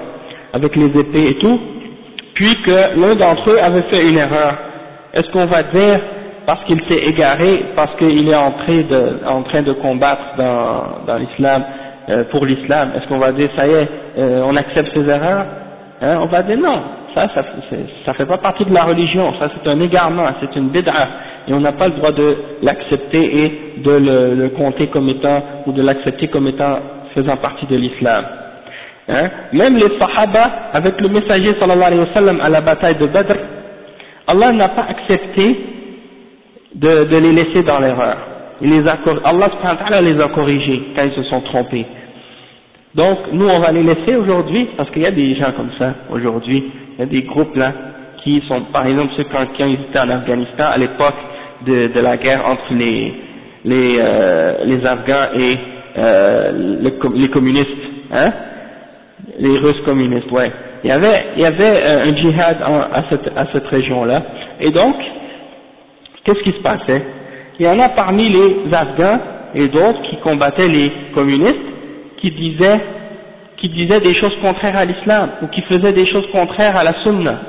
avec les épées et tout, puis que l'un d'entre eux avait fait une erreur, est-ce qu'on va dire parce qu'il s'est égaré, parce qu'il est en train de combattre dans l'islam, pour l'islam, est-ce qu'on va dire ça y est, on accepte ses erreurs? On va dire non, ça fait pas partie de la religion, ça c'est un égarement, c'est une bid'a, et on n'a pas le droit de l'accepter et de le compter comme étant, ou de l'accepter comme étant faisant partie de l'islam. Même les sahaba, avec le messager sallallahu alayhi wa sallam à la bataille de Badr, Allah n'a pas accepté de les laisser dans l'erreur. Allah subhanahu wa ta'ala les a corrigés quand ils se sont trompés. Donc nous on va les laisser aujourd'hui, parce qu'il y a des gens comme ça aujourd'hui, il y a des groupes là qui sont, par exemple ceux qui ont étaient en Afghanistan à l'époque de la guerre entre les Afghans et les communistes, les Russes communistes, ouais. Il y avait un djihad à cette région-là, et donc qu'est-ce qui se passait? Il y en a parmi les Afghans et d'autres qui combattaient les communistes, qui disaient des choses contraires à l'islam, ou qui faisaient des choses contraires à la sunna,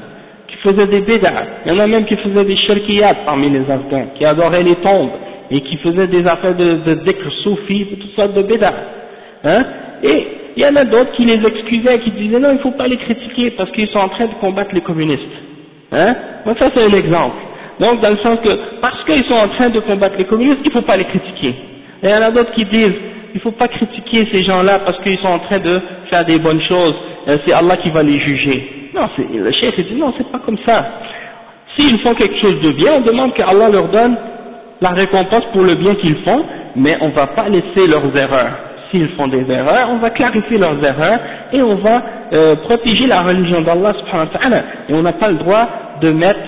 qui faisaient des bid'ah. Il y en a même qui faisaient des shirkiyat parmi les Afghans, qui adoraient les tombes, et qui faisaient des affaires de dhikr soufi, de toutes sortes de bid'ah. Et il y en a d'autres qui les excusaient, qui disaient non, il ne faut pas les critiquer parce qu'ils sont en train de combattre les communistes. Moi, ça c'est un exemple. Donc dans le sens que parce qu'ils sont en train de combattre les communistes, il ne faut pas les critiquer. Et il y en a d'autres qui disent il ne faut pas critiquer ces gens-là parce qu'ils sont en train de faire des bonnes choses, c'est Allah qui va les juger. Non, le cheikh dit non, c'est pas comme ça. S'ils font quelque chose de bien, on demande qu'Allah leur donne la récompense pour le bien qu'ils font, mais on ne va pas laisser leurs erreurs. S'ils font des erreurs, on va clarifier leurs erreurs et on va protéger la religion d'Allah subhanahu wa ta'ala. Et on n'a pas le droit de mettre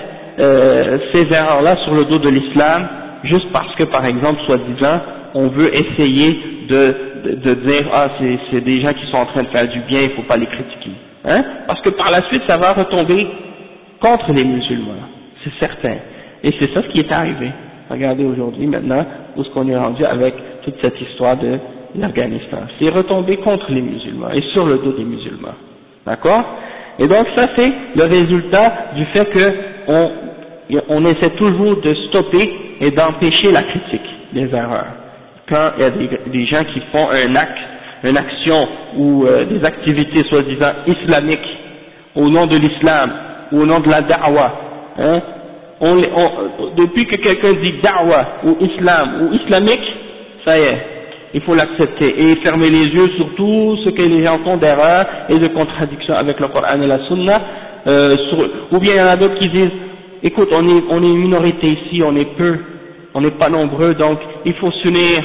ces erreurs-là sur le dos de l'islam juste parce que, par exemple, soi-disant, on veut essayer de dire ah c'est des gens qui sont en train de faire du bien, il ne faut pas les critiquer. Parce que par la suite, ça va retomber contre les musulmans, c'est certain. Et c'est ça ce qui est arrivé. Regardez aujourd'hui, maintenant, où est-ce qu'on est rendu avec toute cette histoire de l'Afghanistan. C'est retombé contre les musulmans et sur le dos des musulmans. D'accord? Et donc ça c'est le résultat du fait que on essaie toujours de stopper et d'empêcher la critique des erreurs. Quand il y a des gens qui font un acte, une action ou des activités soi-disant islamiques au nom de l'islam ou au nom de la da'wa, depuis que quelqu'un dit da'wa ou islam ou islamique, ça y est, il faut l'accepter et fermer les yeux sur tout ce que les gens font d'erreur et de contradiction avec le Coran et la Sunna, ou bien il y en a d'autres qui disent écoute, on est une minorité ici, on est peu, on n'est pas nombreux, donc il faut s'unir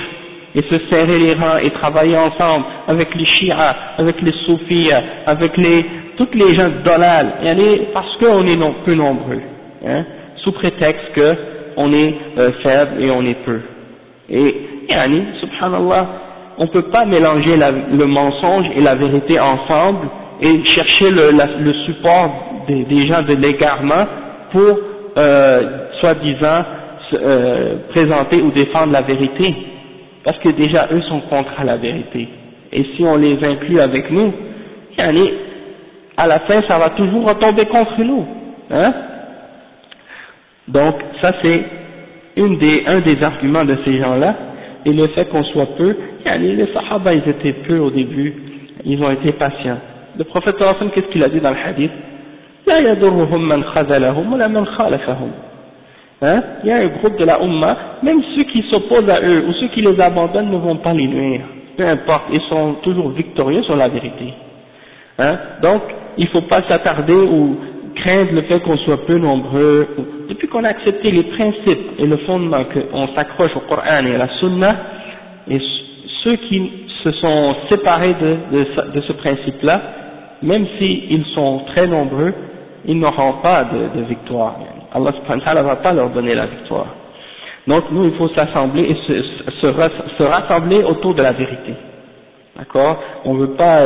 et se serrer les rangs et travailler ensemble avec les chiites, avec les soufis, avec les toutes les gens de dalal, parce qu'on est peu nombreux, hein, sous prétexte qu'on est faible et on est peu. Et subhanallah, on ne peut pas mélanger le mensonge et la vérité ensemble et chercher le support des gens de l'égarement pour soi-disant présenter ou défendre la vérité, parce que déjà eux sont contre la vérité, et si on les inclut avec nous, à la fin ça va toujours retomber contre nous, hein. Donc ça c'est un des arguments de ces gens-là, et le fait qu'on soit peu, les sahaba ils étaient peu au début, ils ont été patients. Le prophète sallallahu alayhi wa sallam, qu'est-ce qu'il a dit dans le hadith? La yadurruhum man khazalahum wa la man khalafahum. Hein? Il y a un groupe de la Ummah, même ceux qui s'opposent à eux ou ceux qui les abandonnent ne vont pas les nuire, peu importe, ils sont toujours victorieux sur la vérité. Hein? Donc, il ne faut pas s'attarder ou craindre le fait qu'on soit peu nombreux. Depuis qu'on a accepté les principes et le fondement qu'on s'accroche au Coran et à la Sunna, et ceux qui se sont séparés de ce principe-là, même s'ils sont très nombreux, ils n'auront pas de victoire. Allah subhanahu wa ta'ala ne va pas leur donner la victoire. Donc nous, il faut s'assembler et se rassembler autour de la vérité. D'accord? On ne veut pas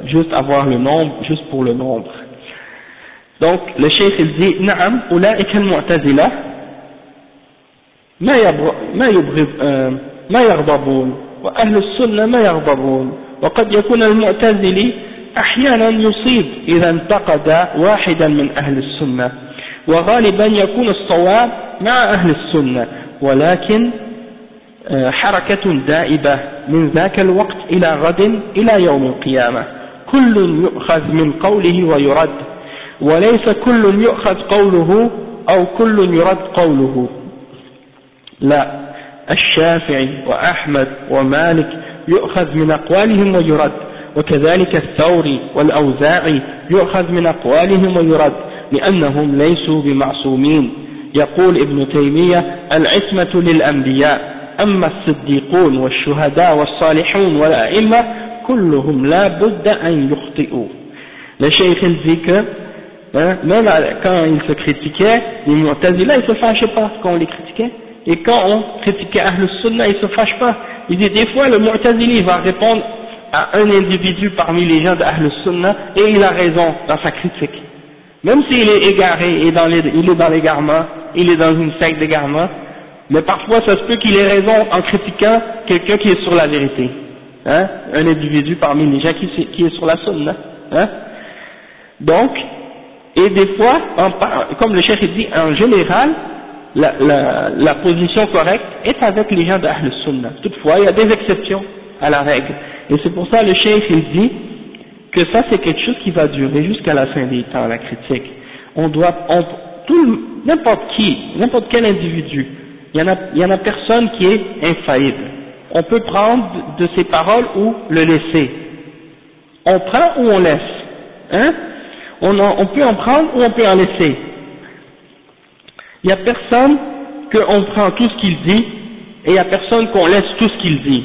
juste avoir le nombre, juste pour le nombre. Donc le cheikh il dit, Naam, أولئك المعتزلة ما يغضبون وأهل السنة ما يغضبون وقد يكون المعتزلي أحيانا يصيب إذا انتقد واحدا من أهل السنة وغالبا يكون الصواب مع أهل السنة ولكن حركة دائبة من ذاك الوقت إلى غد إلى يوم القيامة كل يؤخذ من قوله ويرد وليس كل يؤخذ قوله أو كل يرد قوله لا الشافعي وأحمد ومالك يؤخذ من أقوالهم ويرد وكذلك الثوري والأوزاعي يؤخذ من أقوالهم ويرد لأنهم ليسوا بمعصومين يقول ابن تيمية العصمة للأنبياء أما الصديقون والشهداء والصالحون والأئمة كلهم لا بد أن يخطئوا. Le cheikh il dit que même quand ils se critiquaient, les Mu'tazila ils se fâchaient pas quand on les critiquait, et quand on critiquait Ahl Sunnah ils se fâchent pas. Il dit des fois le Mu'tazili va répondre à un individu parmi les gens d'Ahl Sunnah et il a raison dans sa critique. Même s'il est égaré, il est dans l'égarement, il est dans une secte d'égarement, mais parfois ça se peut qu'il ait raison en critiquant quelqu'un qui est sur la vérité, hein, un individu parmi les gens qui est sur la Sunna, hein. Donc, et des fois, comme le cheikh dit, en général, la position correcte est avec les gens d'Ahl Sunnah. Toutefois, il y a des exceptions à la règle. Et c'est pour ça le cheikh il dit que ça c'est quelque chose qui va durer jusqu'à la fin des temps, la critique. N'importe quel individu, il y en a personne qui est infaillible. On peut prendre de ses paroles ou le laisser. On prend ou on laisse, hein? On peut en prendre ou on peut en laisser. Il n'y a personne qu'on prend tout ce qu'il dit et il n'y a personne qu'on laisse tout ce qu'il dit.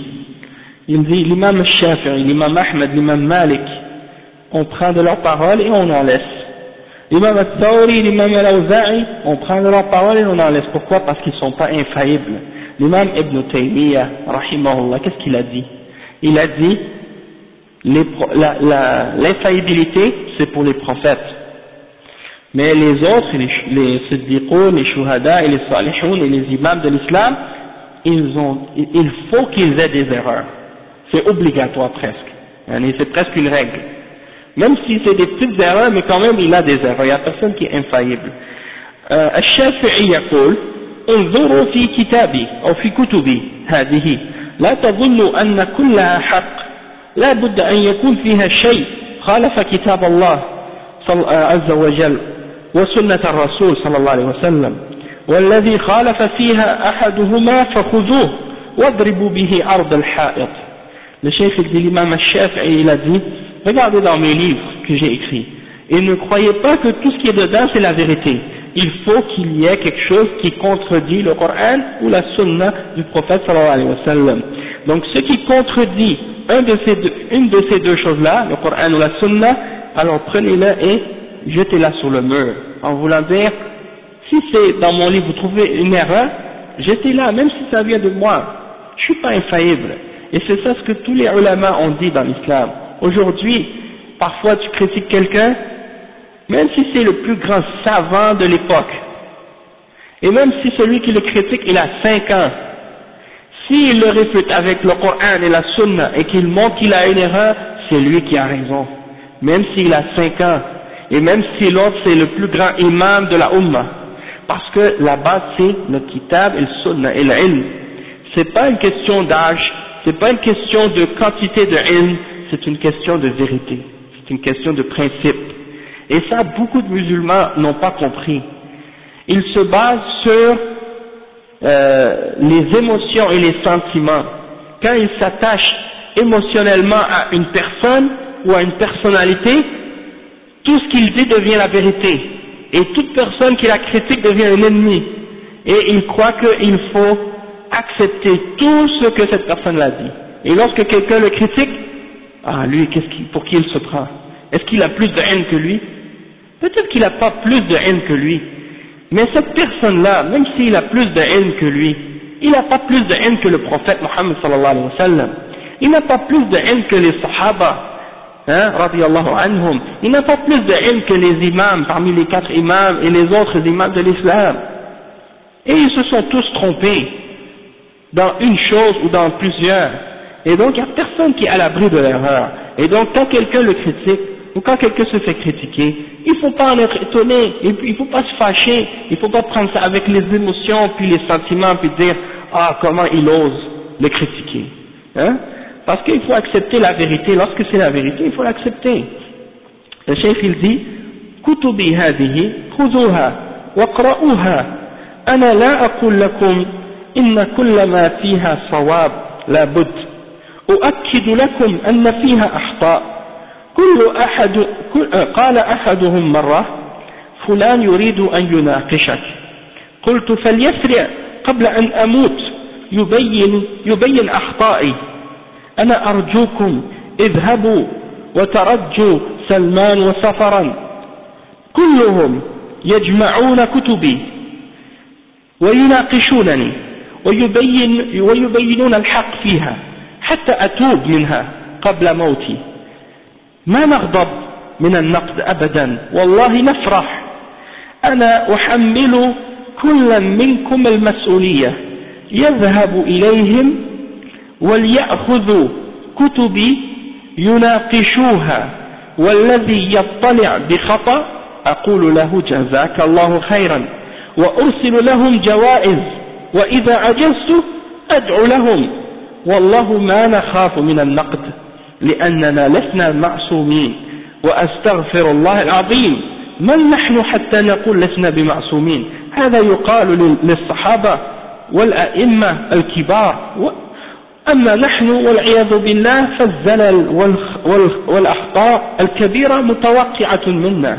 Il dit l'imam Shafi'i, l'imam Ahmed, l'imam Malik, on prend de leurs paroles et on en laisse. L'imam al-Thawri, l'imam al-Awza'i, on prend de leurs paroles et on en laisse. Pourquoi? Parce qu'ils ne sont pas infaillibles. L'imam Ibn Taymiyyah, rahimahullah, qu'est-ce qu'il a dit? Il a dit l'infaillibilité c'est pour les prophètes, mais les autres, les siddiqoun, les shuhada et les salihoun et les imams de l'islam, il faut qu'ils aient des erreurs, c'est obligatoire presque, c'est presque une règle, même si c'est des petites erreurs, mais quand même il a des erreurs, il n'y a personne qui est infaillible. الشافعي يقول انظروا في كتابي أو في كتبي هذه لا تظنوا أن كلها حق لا بد أن يكون فيها شيء خالف كتاب الله عز وجل وسنة الرسول صلى الله عليه وسلم والذي خالف فيها أحدهما فخذوه واضربوا به عرض الحائط. Le cheikh de l'imam al-Shafi'i il a dit, regardez dans mes livres que j'ai écrits et ne croyez pas que tout ce qui est dedans c'est la vérité. Il faut qu'il y ait quelque chose qui contredit le Coran ou la Sunna du prophète sallallahu alayhi wa sallam. Donc ce qui contredit une de ces deux choses-là, le Coran ou la Sunna, alors prenez-le et jetez-la sur le mur, en voulant dire, si c'est dans mon livre, vous trouvez une erreur, jetez-la, même si ça vient de moi, je suis pas infaillible. Et c'est ça ce que tous les ulama ont dit dans l'islam. Aujourd'hui, parfois tu critiques quelqu'un, même si c'est le plus grand savant de l'époque, et même si celui qui le critique, il a 5 ans, s'il le réfute avec le Coran et la Sunna, et qu'il montre qu'il a une erreur, c'est lui qui a raison, même s'il a 5 ans, et même si l'autre c'est le plus grand imam de la Ummah, parce que la base c'est le Kitab et le Sunna et l'ilm. C'est pas une question d'âge, c'est pas une question de quantité de ilm, c'est une question de vérité, c'est une question de principe. Et ça, beaucoup de musulmans n'ont pas compris. Ils se basent sur les émotions et les sentiments. Quand ils s'attachent émotionnellement à une personne ou à une personnalité, tout ce qu'il dit devient la vérité. Et toute personne qui la critique devient un ennemi. Et ils croient qu'il faut accepter tout ce que cette personne a dit. Et lorsque quelqu'un le critique, ah lui, pour qui il se prend? Est-ce qu'il a plus de haine que lui? Peut-être qu'il n'a pas plus de haine que lui. Mais cette personne-là, même s'il a plus de haine que lui, il n'a pas plus de haine que le prophète Mohammed sallallahu alayhi wa sallam. Il n'a pas plus de haine que les sahaba, radiyallahu anhum. Il n'a pas plus de haine que les imams, parmi les 4 imams et les autres imams de l'islam. Et ils se sont tous trompés dans une chose ou dans plusieurs. Et donc il n'y a personne qui est à l'abri de l'erreur. Et donc quand quelqu'un le critique, ou quand quelqu'un se fait critiquer, il ne faut pas en être étonné, il ne faut pas se fâcher, il ne faut pas prendre ça avec les émotions, puis les sentiments, puis dire « Ah, comment il ose le critiquer ». Parce qu'il faut accepter la vérité, lorsque c'est la vérité, il faut l'accepter. Le cheikh il dit « Kutubi hadihi, khuzuha, waqra'uha, ana la aqul lakum inna kulla ma fiha sawab, la bud, uakkidu lakum anna fiha ahta'. قال أحدهم مرة فلان يريد أن يناقشك قلت فليسرع قبل أن أموت يبين أخطائي أنا أرجوكم اذهبوا وترجوا سلمان وسفرا كلهم يجمعون كتبي ويناقشونني ويبينون الحق فيها حتى أتوب منها قبل موتي ما نغضب من النقد أبدا والله نفرح أنا أحمل كل منكم المسؤولية يذهب إليهم وليأخذوا كتبي يناقشوها والذي يطلع بخطأ أقول له جزاك الله خيرا وأرسل لهم جوائز وإذا عجزت أدعو لهم والله ما نخاف من النقد لأننا لسنا معصومين وأستغفر الله العظيم من نحن حتى نقول لسنا بمعصومين هذا يقال للصحابة والأئمة الكبار أما نحن والعياذ بالله فالزلل والأخطاء الكبيرة متوقعة منا.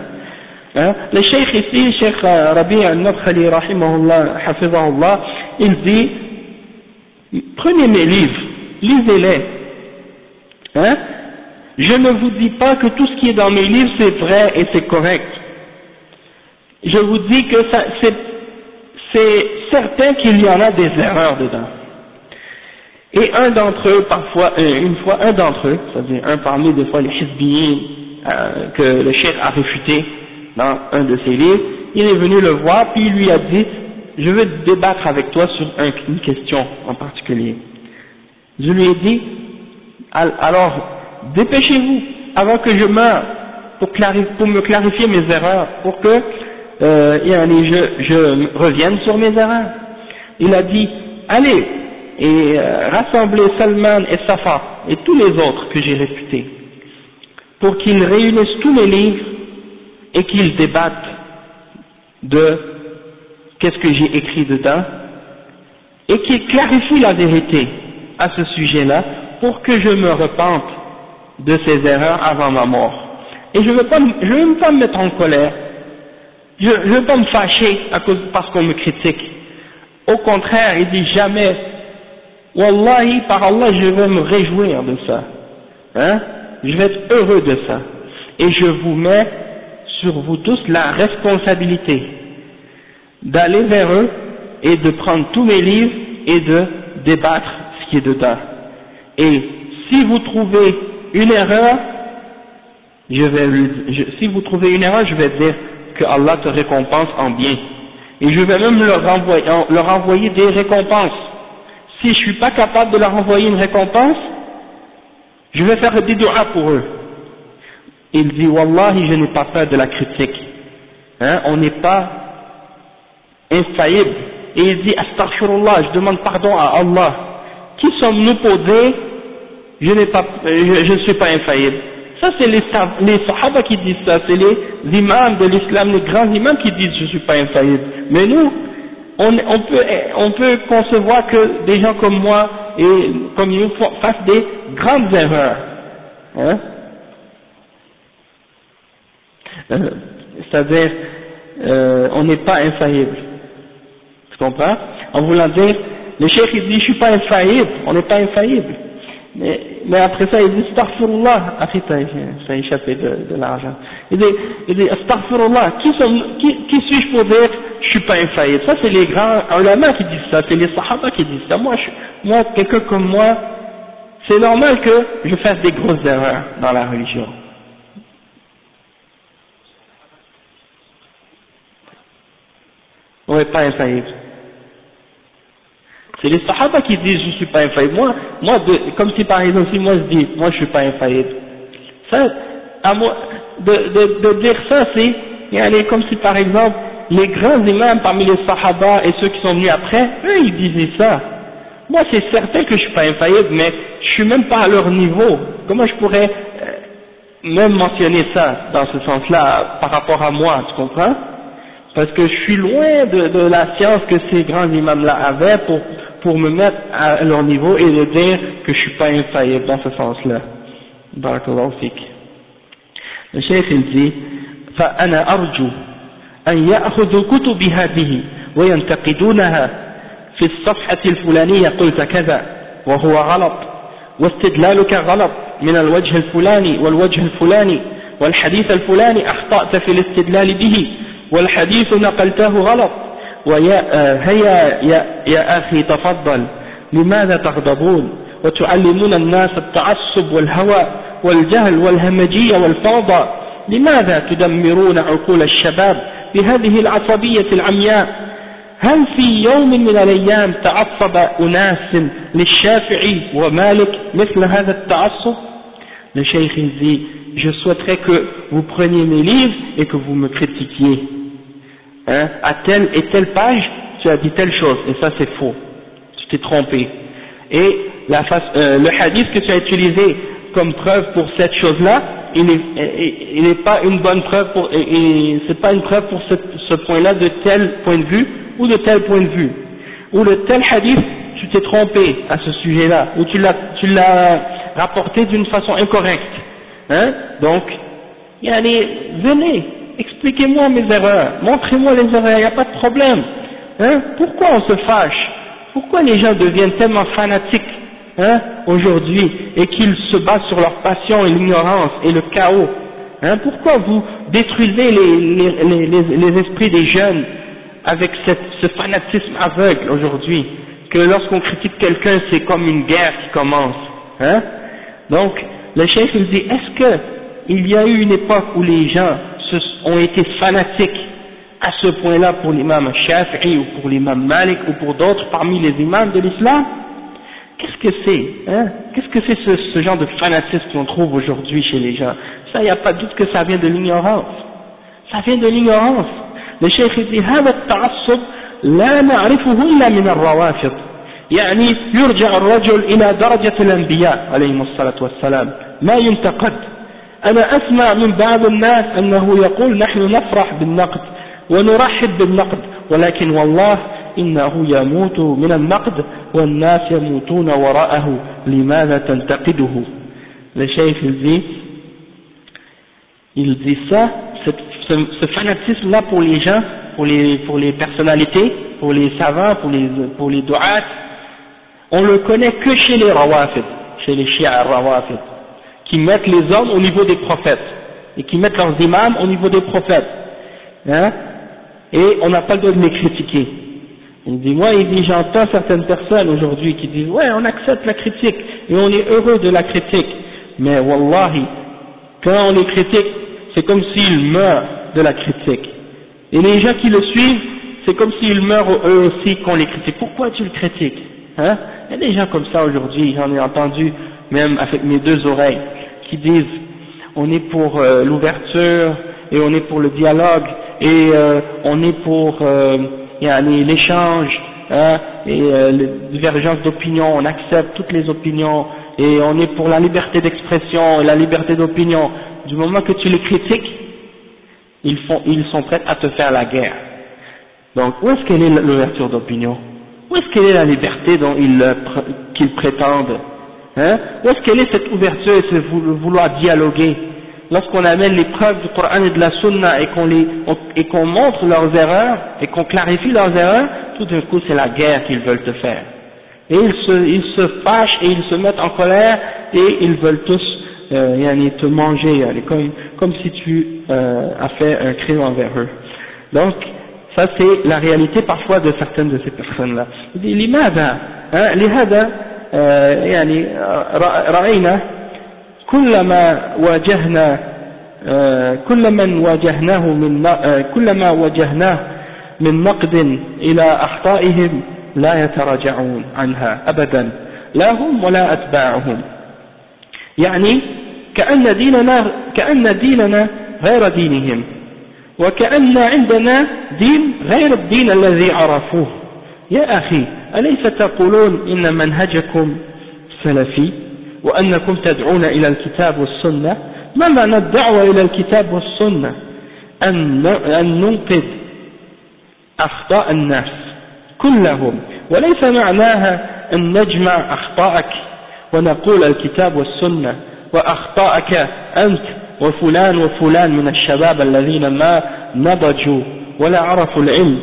Le cheikh ici, cheikh Rabi' al-Madkhali rahimahullah, hafizahullah, il dit prenez mes livres, lisez-les. Je ne vous dis pas que tout ce qui est dans mes livres c'est vrai et c'est correct. Je vous dis que c'est certain qu'il y en a des erreurs dedans. Et un d'entre eux, parfois, une fois, un d'entre eux, c'est-à-dire un parmi des fois les hizbiyin que le cheikh a réfuté dans un de ses livres, il est venu le voir puis il lui a dit je veux débattre avec toi sur une question en particulier. Je lui ai dit alors dépêchez-vous avant que je meure pour me clarifier mes erreurs, pour que je revienne sur mes erreurs. Il a dit allez et rassemblez Salman et Safar et tous les autres que j'ai réfutés pour qu'ils réunissent tous mes livres et qu'ils débattent de qu'est-ce que j'ai écrit dedans et qu'ils clarifient la vérité à ce sujet-là pour que je me repente de ces erreurs avant ma mort. Et je ne veux pas me mettre en colère, je ne veux pas me fâcher parce qu'on me critique. Au contraire, il dit jamais, Wallahi, par Allah, je vais me réjouir de ça. Je vais être heureux de ça. et je vous mets sur vous tous la responsabilité d'aller vers eux et de prendre tous mes livres et de débattre ce qui est dedans. Et si vous trouvez une erreur, si vous trouvez une erreur, je vais dire que Allah te récompense en bien. Et je vais même leur envoyer des récompenses. Si je suis pas capable de leur envoyer une récompense, je vais faire des du'a pour eux. Il dit, Wallahi, je n'ai pas peur de la critique. Hein, on n'est pas infaillible. Et il dit, astaghfirullah, je demande pardon à Allah. Qui sommes-nous pour dire, je ne suis pas infaillible? Ça, c'est les sahaba qui disent ça, c'est les imams de l'islam, les grands imams qui disent, je ne suis pas infaillible. Mais nous, on peut concevoir que des gens comme moi et comme nous fassent des grandes erreurs. Hein? C'est-à-dire, on n'est pas infaillible. Tu comprends? En voulant dire, le cheikh il dit, je suis pas infaillible, on n'est pas infaillible. Mais après ça, il dit, astaghfirullah, après ça a échappé de l'argent. Il dit, astaghfirullah, qui suis-je pour dire, je suis pas infaillible? Ça, c'est les grands ulama qui disent ça, c'est les sahaba qui disent ça. Moi, quelqu'un comme moi, c'est normal que je fasse des grosses erreurs dans la religion. On n'est pas infaillible. C'est les sahaba qui disent je suis pas infaillible. Moi, comme si par exemple, si moi je dis, moi je suis pas infaillible. Ça, à moi, de dire ça, c'est comme si par exemple, les grands imams parmi les sahaba et ceux qui sont venus après, eux ils disaient ça. Moi c'est certain que je suis pas infaillible, mais je suis même pas à leur niveau. Comment je pourrais même mentionner ça dans ce sens-là par rapport à moi, tu comprends? Parce que je suis loin de la science que ces grands imams-là avaient pour me mettre à leur niveau et de dire que je suis pas infaillible dans ce sens-là. Barakallahu fik. Le cheikh il dit, فأنا أرجو أن يأخذوا كتب هذه وينتقدونها في الصفحة الفلانية قلت كذا وهو غلط واستدلالك غلط من الوجه الفلاني والوجه الفلاني والحديث الفلاني أخطأت في الاستدلال به والحديث نقلته غلط هيا يا أخي تفضل لماذا تغضبون وتعلمون الناس التعصب والهوى والجهل والهمجية والفوضى لماذا تدمرون عقول الشباب بهذه العصبية العمياء هل في يوم من الأيام تعصب أناس للشافعي ومالك مثل هذا التعصب؟ Le cheikh dit, je souhaiterais que vous preniez mes livres et que vous me critiquiez. Hein, à telle et telle page, tu as dit telle chose, et ça c'est faux, tu t'es trompé. Et le hadith que tu as utilisé comme preuve pour cette chose-là, il n'est pas une bonne preuve c'est pas une preuve pour ce point-là de tel point de vue, ou de tel point de vue. Ou le tel hadith, tu t'es trompé à ce sujet-là, ou tu l'as rapporté d'une façon incorrecte. Hein? Donc, venez, expliquez-moi mes erreurs, montrez-moi les erreurs, il n'y a pas de problème. Hein? Pourquoi on se fâche? Pourquoi les gens deviennent tellement fanatiques aujourd'hui et qu'ils se basent sur leur passion et l'ignorance et le chaos? Hein? Pourquoi vous détruisez les esprits des jeunes avec ce fanatisme aveugle aujourd'hui, que lorsqu'on critique quelqu'un c'est comme une guerre qui commence? Hein? Donc, le cheikh il dit, est-ce qu'il y a eu une époque où les gens ont été fanatiques à ce point-là pour l'imam Shafi'i ou pour l'imam Malik ou pour d'autres parmi les imams de l'islam? Qu'est-ce que c'est? Qu'est-ce que c'est ce genre de fanatisme qu'on trouve aujourd'hui chez les gens? Ça, il n'y a pas de doute que ça vient de l'ignorance. Ça vient de l'ignorance. Le cheikh il dit, هذا التعصب لا نعرفه إلا من الروافض. يعني يرجع الرجل إلى درجة الأنبياء عليهم الصلاة والسلام ما ينتقد. أنا أسمع من بعض الناس أنه يقول نحن نفرح بالنقد ونرحب بالنقد ولكن والله إنه يموت من النقد والناس يموتون وراءه لماذا تنتقده. Le cheikh il dit ça, ce fanatisme-là pour les gens, pour les personnalités, pour les savants, pour les du'at, on le connaît que chez les rawafid, chez les chiites rawafid, qui mettent les hommes au niveau des prophètes. et qui mettent leurs imams au niveau des prophètes, hein, et on n'a pas le droit de les critiquer. Il dit, j'entends certaines personnes aujourd'hui qui disent, ouais, on accepte la critique, et on est heureux de la critique, mais wallahi, quand on les critique, c'est comme s'ils meurent de la critique. Et les gens qui le suivent, c'est comme s'ils meurent eux aussi qu'on les critique. Pourquoi tu le critiques, hein? Il y a des gens comme ça aujourd'hui, j'en ai entendu même avec mes deux oreilles, qui disent, on est pour l'ouverture, et on est pour le dialogue, et on est pour l'échange, hein, et la divergence d'opinion, on accepte toutes les opinions, et on est pour la liberté d'expression et la liberté d'opinion. Du moment que tu les critiques, ils sont prêts à te faire la guerre. Donc, où est-ce qu'elle est l'ouverture d'opinion? Où est-ce qu'elle est la liberté dont qu'ils prétendent, hein? Où est-ce qu'elle est cette ouverture et ce vouloir dialoguer? Lorsqu'on amène les preuves du Coran et de la Sunna et qu'on montre leurs erreurs et qu'on clarifie leurs erreurs, tout d'un coup c'est la guerre qu'ils veulent te faire. Et ils se fâchent et ils se mettent en colère et ils veulent tous te manger, comme si tu as fait un crime envers eux. Donc ça c'est la réalité parfois de certaines de ces personnes-là. Il dit لماذا لهذا رأينا كلما واجهناه من نقد إلى أخطائهم لا يتراجعون عنها أبدا لا هم ولا أتباعهم يعني كأن ديننا غير دينهم وكأن عندنا دين غير الدين الذي عرفوه يا أخي أليس تقولون إن منهجكم سلفي وأنكم تدعون إلى الكتاب والسنة؟ ما معنى الدعوة إلى الكتاب والسنة؟ أن ننقذ أخطاء الناس كلهم، وليس معناها أن نجمع أخطاءك ونقول الكتاب والسنة وأخطاءك أنت وفلان وفلان من الشباب الذين ما نضجوا ولا عرفوا العلم.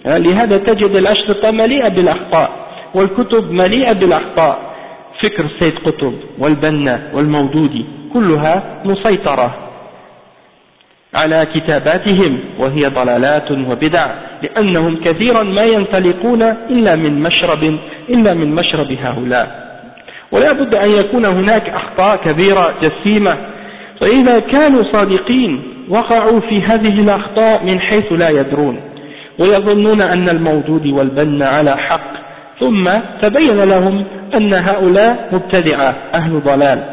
لهذا تجد الأشرطة مليئة بالأخطاء والكتب مليئة بالأخطاء، فكر سيد قطب والبنا والمودودي كلها مسيطرة على كتاباتهم وهي ضلالات وبدع، لأنهم كثيرا ما ينطلقون إلا من مشرب هؤلاء، ولا بد أن يكون هناك أخطاء كبيرة جسيمة، فإذا كانوا صادقين وقعوا في هذه الأخطاء من حيث لا يدرون ويظنون أن المودودي والبنا على حق، ثم تبين لهم أن هؤلاء مبتدعة أهل ضلال،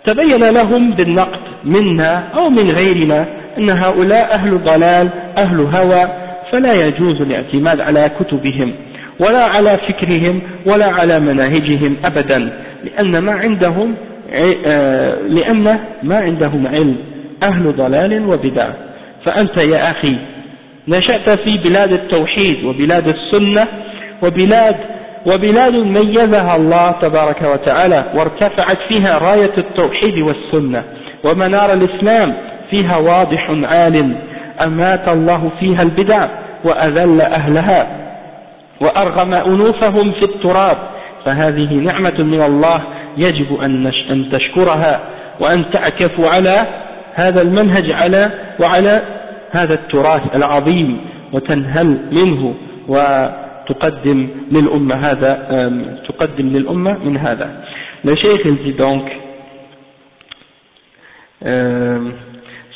تبين لهم بالنقد منا أو من غيرنا أن هؤلاء أهل ضلال أهل هوى، فلا يجوز الاعتماد على كتبهم ولا على فكرهم ولا على مناهجهم أبدا، لأن ما عندهم علم أهل ضلال وبدع. فأنت يا أخي نشأت في بلاد التوحيد وبلاد السنة وبلاد ميزها الله تبارك وتعالى وارتفعت فيها راية التوحيد والسنة ومنار الإسلام فيها واضح عال، أمات الله فيها البدع وأذل أهلها وأرغم أنوفهم في التراب، فهذه نعمة من الله يجب أن تشكرها وأن تعكفوا على هذا المنهج وعلى هذا التراث العظيم وتنهل منه وتقدم للأمة من هذا. Le cheikh il dit donc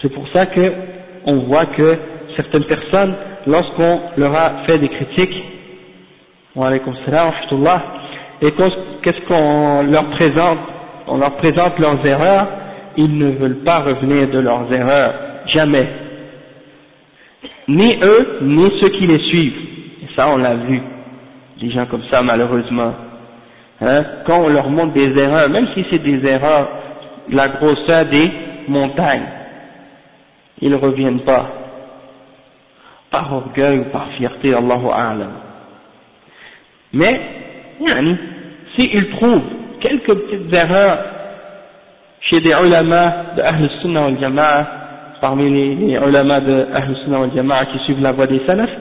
c'est pour ça que on voit que certaines personnes, lorsqu'on leur a fait des critiques, wa alaykoum salam wa rahmatullah, et qu'est-ce qu'on leur présente, on leur présente leurs erreurs, ils ne veulent pas revenir de leurs erreurs, jamais, ni eux ni ceux qui les suivent. Et ça on l'a vu, des gens comme ça malheureusement, hein, quand on leur montre des erreurs, même si c'est des erreurs la grosseur des montagnes, ils ne reviennent pas, par orgueil ou par fierté, Allahu A'lam. Mais, s'ils trouvent quelques petites erreurs chez des ulama de Ahl Sunnah wal Jama'a, parmi les ulama de Ahl Sunnah wal Jama'a qui suivent la voie des salafs,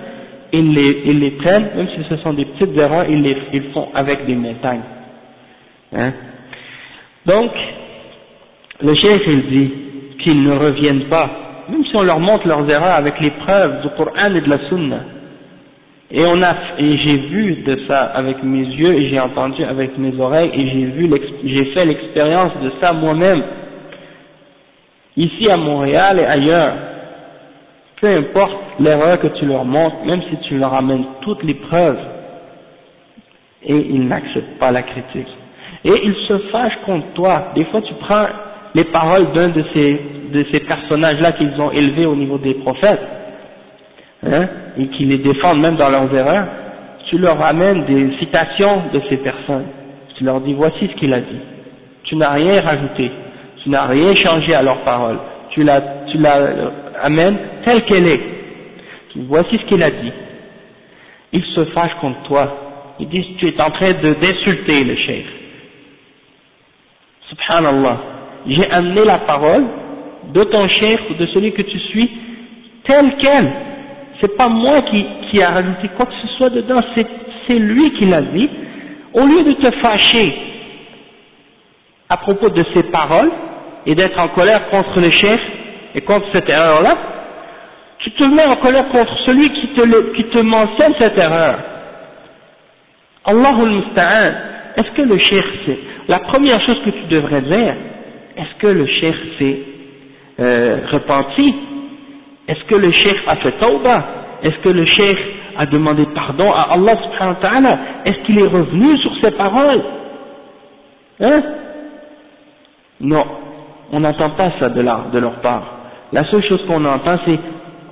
ils les prennent, même si ce sont des petites erreurs, ils font avec des montagnes. Hein? Donc, le cheikh il dit qu'ils ne reviennent pas, même si on leur montre leurs erreurs avec les preuves du Coran et de la Sunna. Et j'ai vu de ça avec mes yeux et j'ai entendu avec mes oreilles et j'ai fait l'expérience de ça moi-même, ici à Montréal et ailleurs. Peu importe l'erreur que tu leur montres, même si tu leur amènes toutes les preuves, et ils n'acceptent pas la critique. Et ils se fâchent contre toi. Des fois tu prends les paroles d'un de ces personnages-là qu'ils ont élevés au niveau des prophètes, hein, et qui les défendent même dans leurs erreurs, tu leur amènes des citations de ces personnes. Tu leur dis voici ce qu'il a dit. Tu n'as rien rajouté, tu n'as rien changé à leurs paroles. Tu la amènes telle qu'elle est. Voici ce qu'il a dit. Ils se fâchent contre toi. Ils disent tu es en train d'insulter le cheikh. Subhanallah. J'ai amené la parole de ton cheikh ou de celui que tu suis telle qu'elle. C'est pas moi qui a rajouté quoi que ce soit dedans, c'est lui qui l'a dit. Au lieu de te fâcher à propos de ses paroles et d'être en colère contre le cheikh et contre cette erreur-là, tu te mets en colère contre celui qui te mentionne cette erreur. Allahul Musta'an. Est-ce que le cheikh sait? La première chose que tu devrais dire, est-ce que le cheikh s'est repenti? Est-ce que le cheikh a fait tawbah? Est-ce que le cheikh a demandé pardon à Allah subhanahu wa ta'ala? Est-ce qu'il est revenu sur ses paroles? Hein? Non, on n'entend pas ça de leur part. La seule chose qu'on entend c'est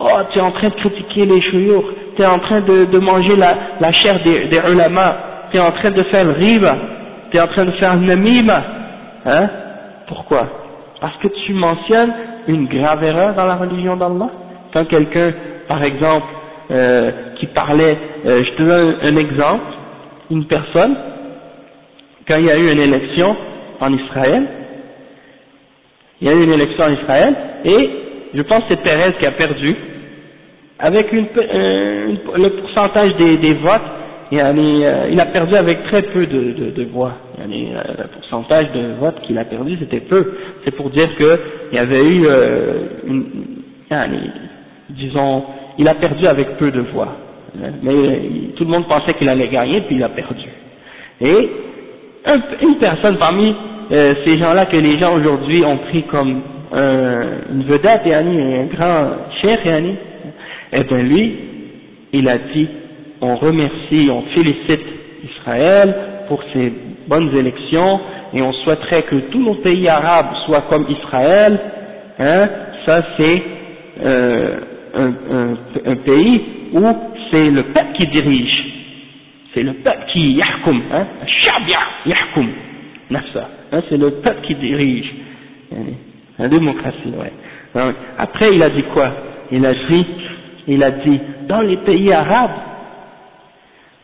oh, tu es en train de critiquer les shuyukh, tu es en train de manger la chair des ulama, tu es en train de faire le riba, tu es en train de faire le namima. Hein? Pourquoi? Parce que tu mentionnes une grave erreur dans la religion d'Allah. Quand quelqu'un, par exemple, qui parlait, je te donne un exemple, une personne, quand il y a eu une élection en Israël, et je pense que c'est Pérez qui a perdu, avec le pourcentage des votes, il a perdu avec très peu de voix. Le pourcentage de votes qu'il a perdu, c'était peu. C'est pour dire qu'il y avait eu disons, il a perdu avec peu de voix. Mais tout le monde pensait qu'il allait gagner, puis il a perdu. Et une personne parmi ces gens-là que les gens aujourd'hui ont pris comme une vedette, un grand cheikh, eh bien lui, il a dit, on remercie, on félicite Israël pour ses bonnes élections, et on souhaiterait que tous nos pays arabes soient comme Israël, hein, ça c'est un pays où c'est le peuple qui dirige, c'est le peuple qui yahkum, hein, yahkum, nafsa, hein, c'est le peuple qui dirige, la démocratie, ouais. Donc, après il a dit quoi? Il a dit, dans les pays arabes,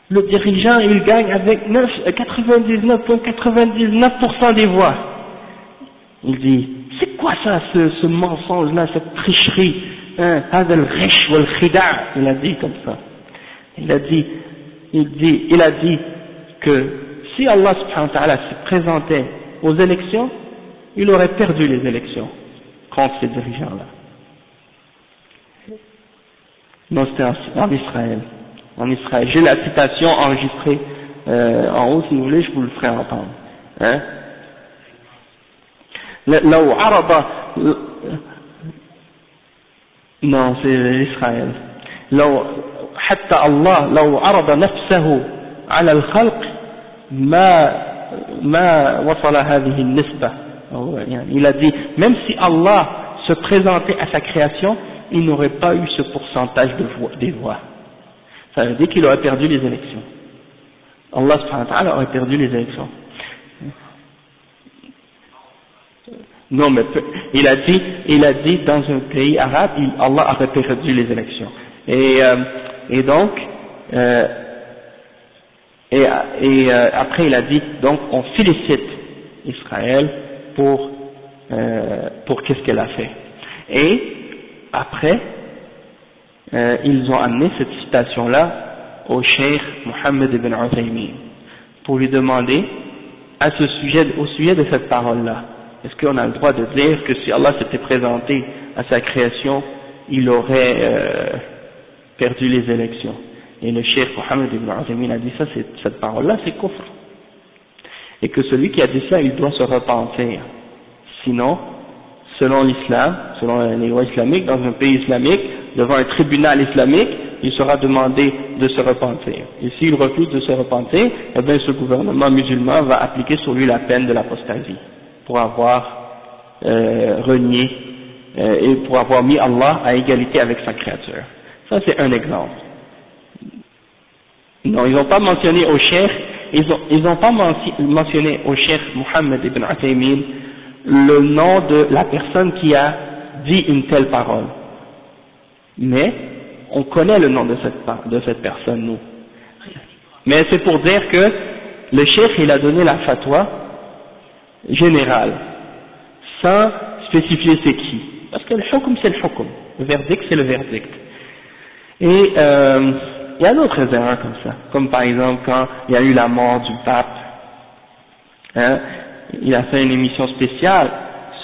le dirigeant il gagne avec 99,99% des voix. Il dit, c'est quoi ça, ce mensonge-là, cette tricherie, hein, il a dit comme ça. Il a dit que si Allah subhanahu wa ta'ala se présentait aux élections, il aurait perdu les élections contre ces dirigeants-là. Non, c'était en Israël. En Israël. J'ai la citation enregistrée en haut, si vous voulez, je vous le ferai entendre. Hein? Non, c'est Israël. حتى الله لو عرض نفسه على الخلق ما وصل هذه النسبة. Il a dit, même si Allah se présentait à sa création, il n'aurait pas eu ce pourcentage des voix. Ça veut dire qu'il aurait perdu les élections. Allah subhanahu wa ta'ala aurait perdu les élections. Non, mais il a dit dans un pays arabe, Allah aurait perdu les élections. Et donc, après il a dit, donc on félicite Israël pour qu'est-ce qu'elle a fait. Et après, ils ont amené cette citation-là au cheikh Mohammed ibn Uthaymin pour lui demander au sujet de cette parole-là. Est-ce qu'on a le droit de dire que si Allah s'était présenté à sa création, il aurait perdu les élections? Et le cheikh Mohammed ibn Uthaymin a dit ça, cette parole-là, c'est kufr. Et que celui qui a dit ça, il doit se repentir. Sinon, selon l'islam, selon les lois islamiques, dans un pays islamique, devant un tribunal islamique, il sera demandé de se repentir. Et s'il refuse de se repentir, eh bien ce gouvernement musulman va appliquer sur lui la peine de l'apostasie, pour avoir renié et pour avoir mis Allah à égalité avec sa créature. Ça c'est un exemple. Non, ils n'ont pas mentionné au cheikh, ils n'ont pas mentionné au cheikh Mohammed ibn Uthaymin le nom de la personne qui a dit une telle parole. Mais on connaît le nom de cette personne, nous. Mais c'est pour dire que le cheikh, il a donné la fatwa générale, sans spécifier c'est qui. Parce que le hukm, c'est le hukm. Le verdict, c'est le verdict. Et il y a d'autres erreurs comme ça. Comme par exemple, quand il y a eu la mort du pape, hein, il a fait une émission spéciale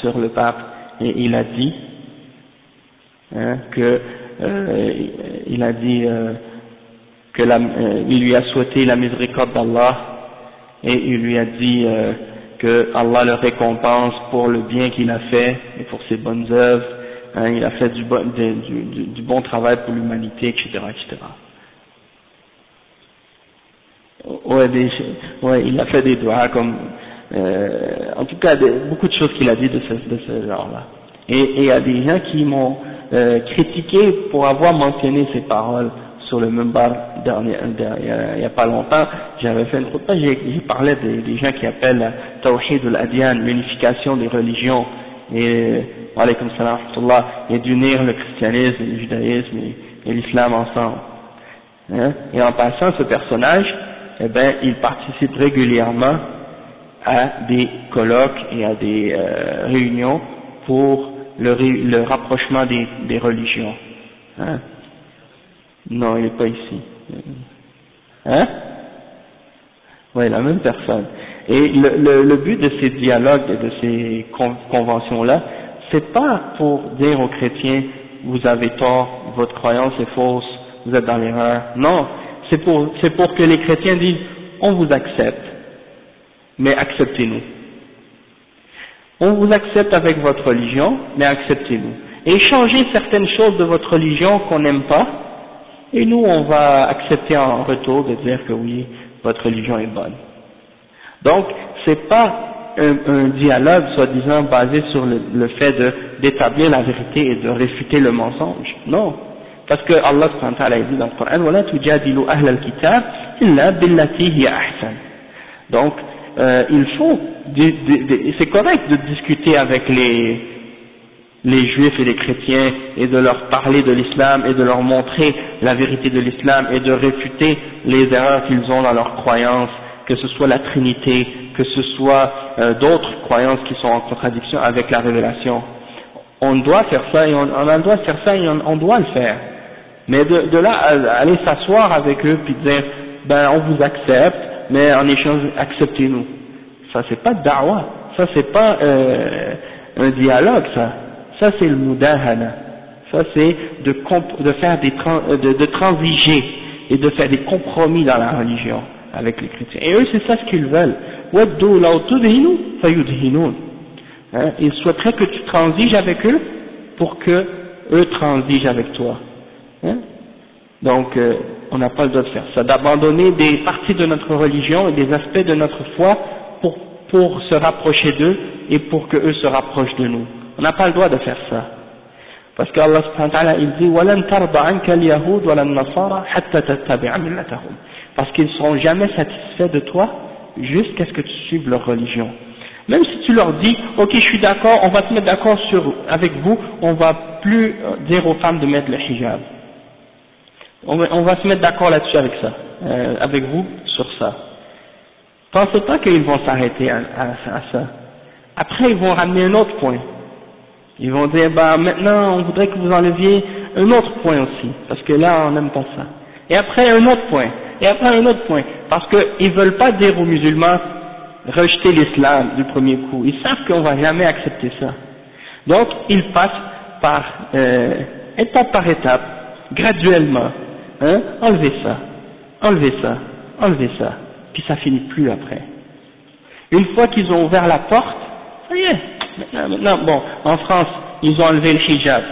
sur le pape, et il a dit que il a dit que il lui a souhaité la miséricorde d'Allah, et il lui a dit que Allah le récompense pour le bien qu'il a fait et pour ses bonnes œuvres, hein, il a fait du bon travail pour l'humanité, etc., etc. Ouais, il a fait des doigts comme en tout cas beaucoup de choses qu'il a dit de ce genre-là. Et il y a des gens qui m'ont critiqué pour avoir mentionné ces paroles sur le minbar il y a pas longtemps. J'avais fait une khutbah, j'ai parlé des gens qui appellent Tawhid al-Adyan, l'unification des religions, et alaykum salam wa rahmatullah, et d'unir le christianisme, le judaïsme et l'islam ensemble. Hein? Et en passant, ce personnage, eh ben, il participe régulièrement à des colloques et à des réunions pour le rapprochement des religions. Hein? Non, il n'est pas ici. Hein? Oui, la même personne. Et le but de ces dialogues et de ces conventions-là, c'est pas pour dire aux chrétiens, vous avez tort, votre croyance est fausse, vous êtes dans l'erreur. Non, c'est pour que les chrétiens disent, on vous accepte, mais acceptez-nous. On vous accepte avec votre religion, mais acceptez-nous. Et changez certaines choses de votre religion qu'on n'aime pas, et nous on va accepter en retour de dire que oui, votre religion est bonne. Donc, c'est pas un dialogue soi-disant basé sur le fait d'établir la vérité et de réfuter le mensonge. Non. Parce que Allah subhanahu wa ta'ala dit dans le Coran, وَلَا تُجَادِلُوا أَهْلَ الْكِتَابِ إِلَّا بِالَّتِي هِيَ أَحْسَنُ. Donc, il faut, c'est correct de discuter avec les juifs et les chrétiens et de leur parler de l'islam et de leur montrer la vérité de l'islam et de réfuter les erreurs qu'ils ont dans leurs croyances, que ce soit la Trinité, que ce soit d'autres croyances qui sont en contradiction avec la révélation. On doit faire ça et on a le droit de faire ça et on doit le faire. Mais de là à aller s'asseoir avec eux puis dire ben on vous accepte, mais en échange acceptez-nous. Ça c'est pas da'wah, ça c'est pas un dialogue, ça c'est le mudahana. Ça c'est de faire de transiger et de faire des compromis dans la religion avec les chrétiens. Et eux c'est ça ce qu'ils veulent. Waddu law tudhinu fayudhinun. Ils souhaiteraient que tu transiges avec eux pour que eux transigent avec toi. Donc on n'a pas le droit de faire ça, d'abandonner des parties de notre religion et des aspects de notre foi pour se rapprocher d'eux et pour que eux se rapprochent de nous. On n'a pas le droit de faire ça. Parce qu'Allah subhanahu wa ta'ala il dit وَلَنْ تَرْضَ عَنْكَ الْيَهُودُ وَلَا النَّصَارَى حَتَّى تَتَّبِعَ مِلَّتَهُمْ. Parce qu'ils ne seront jamais satisfaits de toi jusqu'à ce que tu suives leur religion. Même si tu leur dis, ok je suis d'accord, on va se mettre d'accord avec vous, on va plus dire aux femmes de mettre le hijab. On va se mettre d'accord là-dessus avec ça, avec vous sur ça. Pensez pas qu'ils vont s'arrêter à ça. Après ils vont ramener un autre point. Ils vont dire, bah maintenant on voudrait que vous enleviez un autre point aussi, parce que là on n'aime pas ça. Et après un autre point, et après un autre point, parce qu'ils veulent pas dire aux musulmans, rejeter l'islam du premier coup. Ils savent qu'on va jamais accepter ça. Donc, ils passent par, étape par étape, graduellement, hein, enlevez ça, enlevez ça, enlevez ça, puis ça finit plus après. Une fois qu'ils ont ouvert la porte, ça y est, maintenant, bon, en France, ils ont enlevé le hijab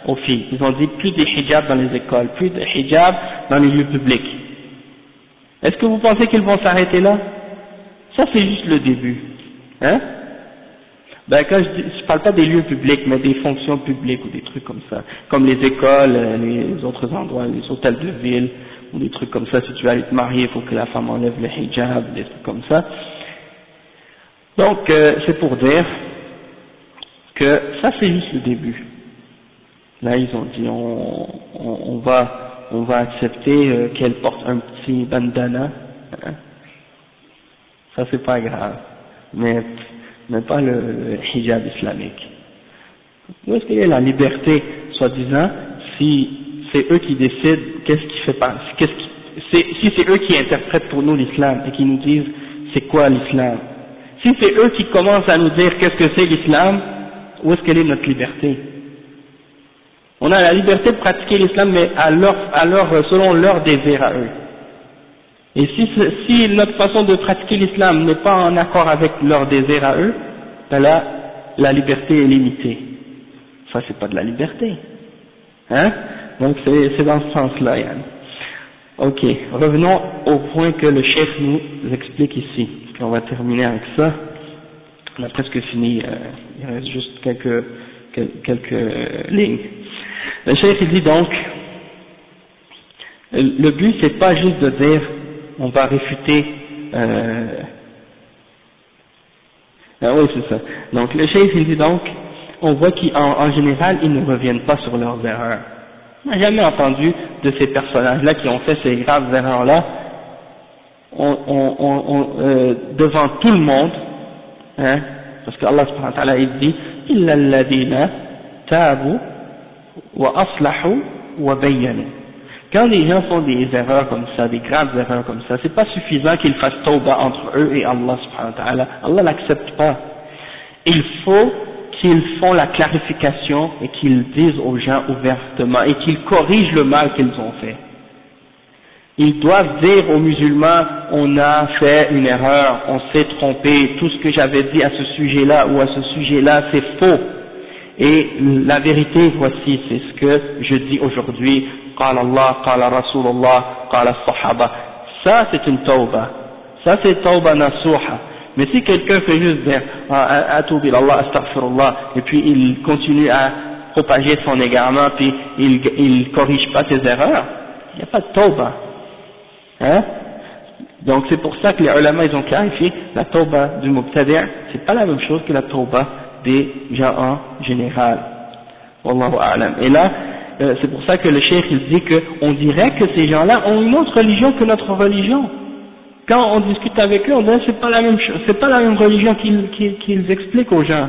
aux filles. Ils ont dit plus de hijab dans les écoles, plus de hijab dans les lieux publics. Est-ce que vous pensez qu'ils vont s'arrêter là? Ça c'est juste le début. Hein? Ben quand je parle pas des lieux publics, mais des fonctions publiques ou des trucs comme ça. Comme les écoles, les autres endroits, les hôtels de ville, ou des trucs comme ça. Si tu veux aller te marier, il faut que la femme enlève le hijab, des trucs comme ça. Donc c'est pour dire que ça c'est juste le début. Là ils ont dit on va accepter qu'elle porte un petit bandana. Hein? Ça c'est pas grave, mais pas le hijab islamique. Où est-ce qu'il y a la liberté, soi-disant, si c'est eux qui décident qu'est-ce qui fait pas, si c'est eux qui interprètent pour nous l'islam et qui nous disent c'est quoi l'islam. Si c'est eux qui commencent à nous dire qu'est-ce que c'est l'islam, où est-ce qu'elle est notre liberté? On a la liberté de pratiquer l'islam, mais selon leur désir à eux. Et si notre façon de pratiquer l'islam n'est pas en accord avec leur désir à eux, ben là, la liberté est limitée. Ça, c'est pas de la liberté. Hein? Donc, c'est dans ce sens-là, Yann. Ok, revenons au point que le chef nous explique ici. On va terminer avec ça. On a presque fini, il reste juste quelques lignes. Le chef il dit donc, le but c'est pas juste de dire on va réfuter oui c'est ça. Donc le chef il dit donc, on voit qu'en général ils ne reviennent pas sur leurs erreurs. On n'a jamais entendu de ces personnages-là qui ont fait ces graves erreurs-là devant tout le monde, hein, parce que Allah subhanahu wa ta'ala il dit illa alladhina tabu wa aslahu wa bayyanu. Quand les gens font des erreurs comme ça, des graves erreurs comme ça, c'est pas suffisant qu'ils fassent tawba entre eux et Allah subhanahu wa ta'ala. Allah n'accepte pas. Il faut qu'ils font la clarification et qu'ils disent aux gens ouvertement et qu'ils corrigent le mal qu'ils ont fait. Ils doivent dire aux musulmans, on a fait une erreur, on s'est trompé, tout ce que j'avais dit à ce sujet-là ou à ce sujet-là, c'est faux. Et la vérité, voici, c'est ce que je dis aujourd'hui, qala Allah, qala Rasulullah, qala Sahaba. Ça, c'est une tawba. Ça, c'est tawba nasuha. Mais si quelqu'un fait juste dire, atoub ilallah, astaghfirullah, et puis il continue à propager son égarement, puis il corrige pas ses erreurs, il n'y a pas de tawba. Hein? Donc c'est pour ça que les ulama ils ont clarifié la tawba du mubtadi', c'est pas la même chose que la tawba des gens en général. Wallahu a'lam. Et là, c'est pour ça que le cheikh il dit qu'on dirait que ces gens-là ont une autre religion que notre religion. Quand on discute avec eux, on dit c'est pas la même chose, c'est pas la même religion qu'ils expliquent aux gens.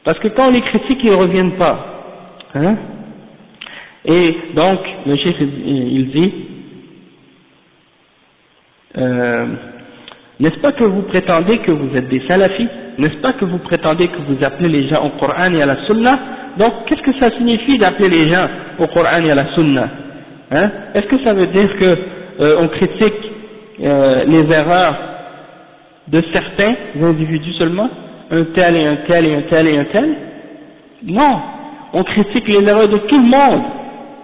Parce que quand on les critique, ils reviennent pas. Hein? Et donc, le cheikh il dit n'est-ce pas que vous prétendez que vous êtes des salafis? N'est-ce pas que vous prétendez que vous appelez les gens au Coran et à la Sunna? Donc, qu'est-ce que ça signifie d'appeler les gens au Coran et à la Sunna? Hein? Est-ce que ça veut dire que on critique les erreurs de certains individus seulement? Un tel et un tel et un tel et un tel? Non, on critique les erreurs de tout le monde,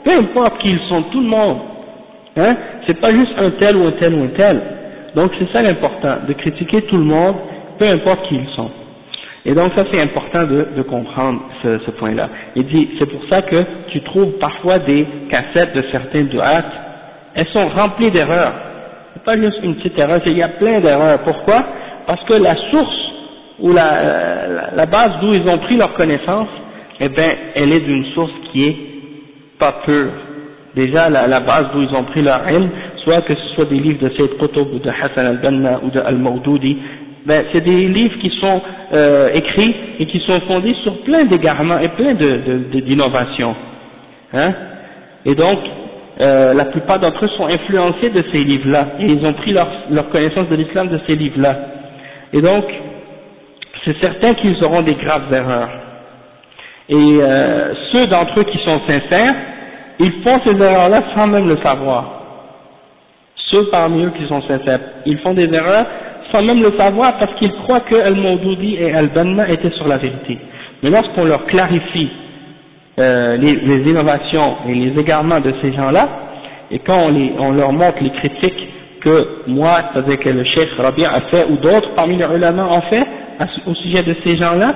peu importe qui ils sont, tout le monde. Hein? C'est pas juste un tel ou un tel ou un tel. Donc c'est ça l'important, de critiquer tout le monde, peu importe qui ils sont. Et donc ça c'est important de comprendre ce point-là. Il dit, c'est pour ça que tu trouves parfois des cassettes de certains du'at, elles sont remplies d'erreurs. C'est pas juste une petite erreur, il y a plein d'erreurs. Pourquoi? Parce que la source ou la base d'où ils ont pris leur connaissance, eh ben, elle est d'une source qui est pas pure. Déjà la base d'où ils ont pris leur ilm, soit que ce soit des livres de Sayyid Qutb ou de Hassan al-Banna ou de Al-Mawdoudi, ben c'est des livres qui sont écrits et qui sont fondés sur plein d'égarements et plein d'innovations. Hein? Et donc la plupart d'entre eux sont influencés de ces livres-là et ils ont pris leur connaissance de l'islam de ces livres-là. Et donc, c'est certain qu'ils auront des graves erreurs. Et ceux d'entre eux qui sont sincères, ils font ces erreurs-là sans même le savoir. Ceux parmi eux qui sont sincères, ils font des erreurs sans même le savoir parce qu'ils croient que Al-Mawdoudi et Al-Banna étaient sur la vérité. Mais lorsqu'on leur clarifie les innovations et les égarements de ces gens-là, et quand on leur montre les critiques que moi, c'est-à-dire que le Cheikh Rabi' a fait, ou d'autres parmi les ulama ont fait au sujet de ces gens-là,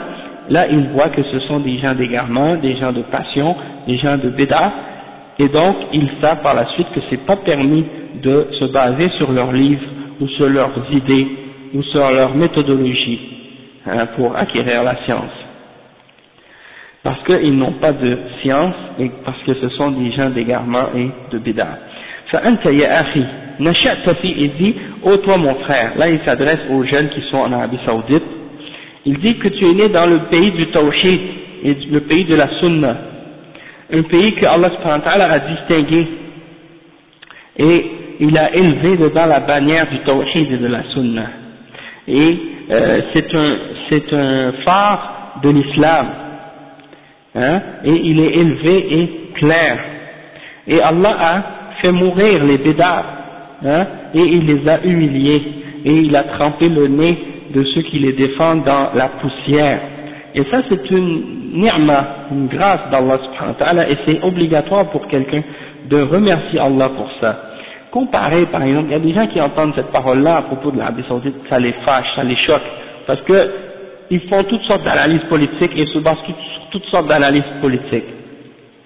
là ils voient que ce sont des gens d'égarement, des gens de passion, des gens de bid'a, et donc ils savent par la suite que c'est pas permis de se baser sur leurs livres, ou sur leurs idées, ou sur leur méthodologie, pour acquérir la science. Parce qu'ils n'ont pas de science, et parce que ce sont des gens d'égarement et de bid'a. فأنت يا أخي نشأت في, il dit, ô toi mon frère, là il s'adresse aux jeunes qui sont en Arabie Saoudite, il dit que tu es né dans le pays du Tawhid, et le pays de la Sunna, un pays que Allah subhanahu wa ta'ala a distingué, et il a élevé dedans la bannière du Tawhid et de la Sunna, et c'est un phare de l'islam, hein, et il est élevé et clair, et Allah a fait mourir les bid'ah, hein, et il les a humiliés, et il a trempé le nez de ceux qui les défendent dans la poussière. Et ça c'est une ni'ma, une grâce d'Allah subhanahu wa ta'ala, et c'est obligatoire pour quelqu'un de remercier Allah pour ça. Comparé par exemple, il y a des gens qui entendent cette parole-là à propos de l'Arabie Saoudite, ça les fâche, ça les choque, parce que ils font toutes sortes d'analyses politiques et se basent sur toutes sortes d'analyses politiques.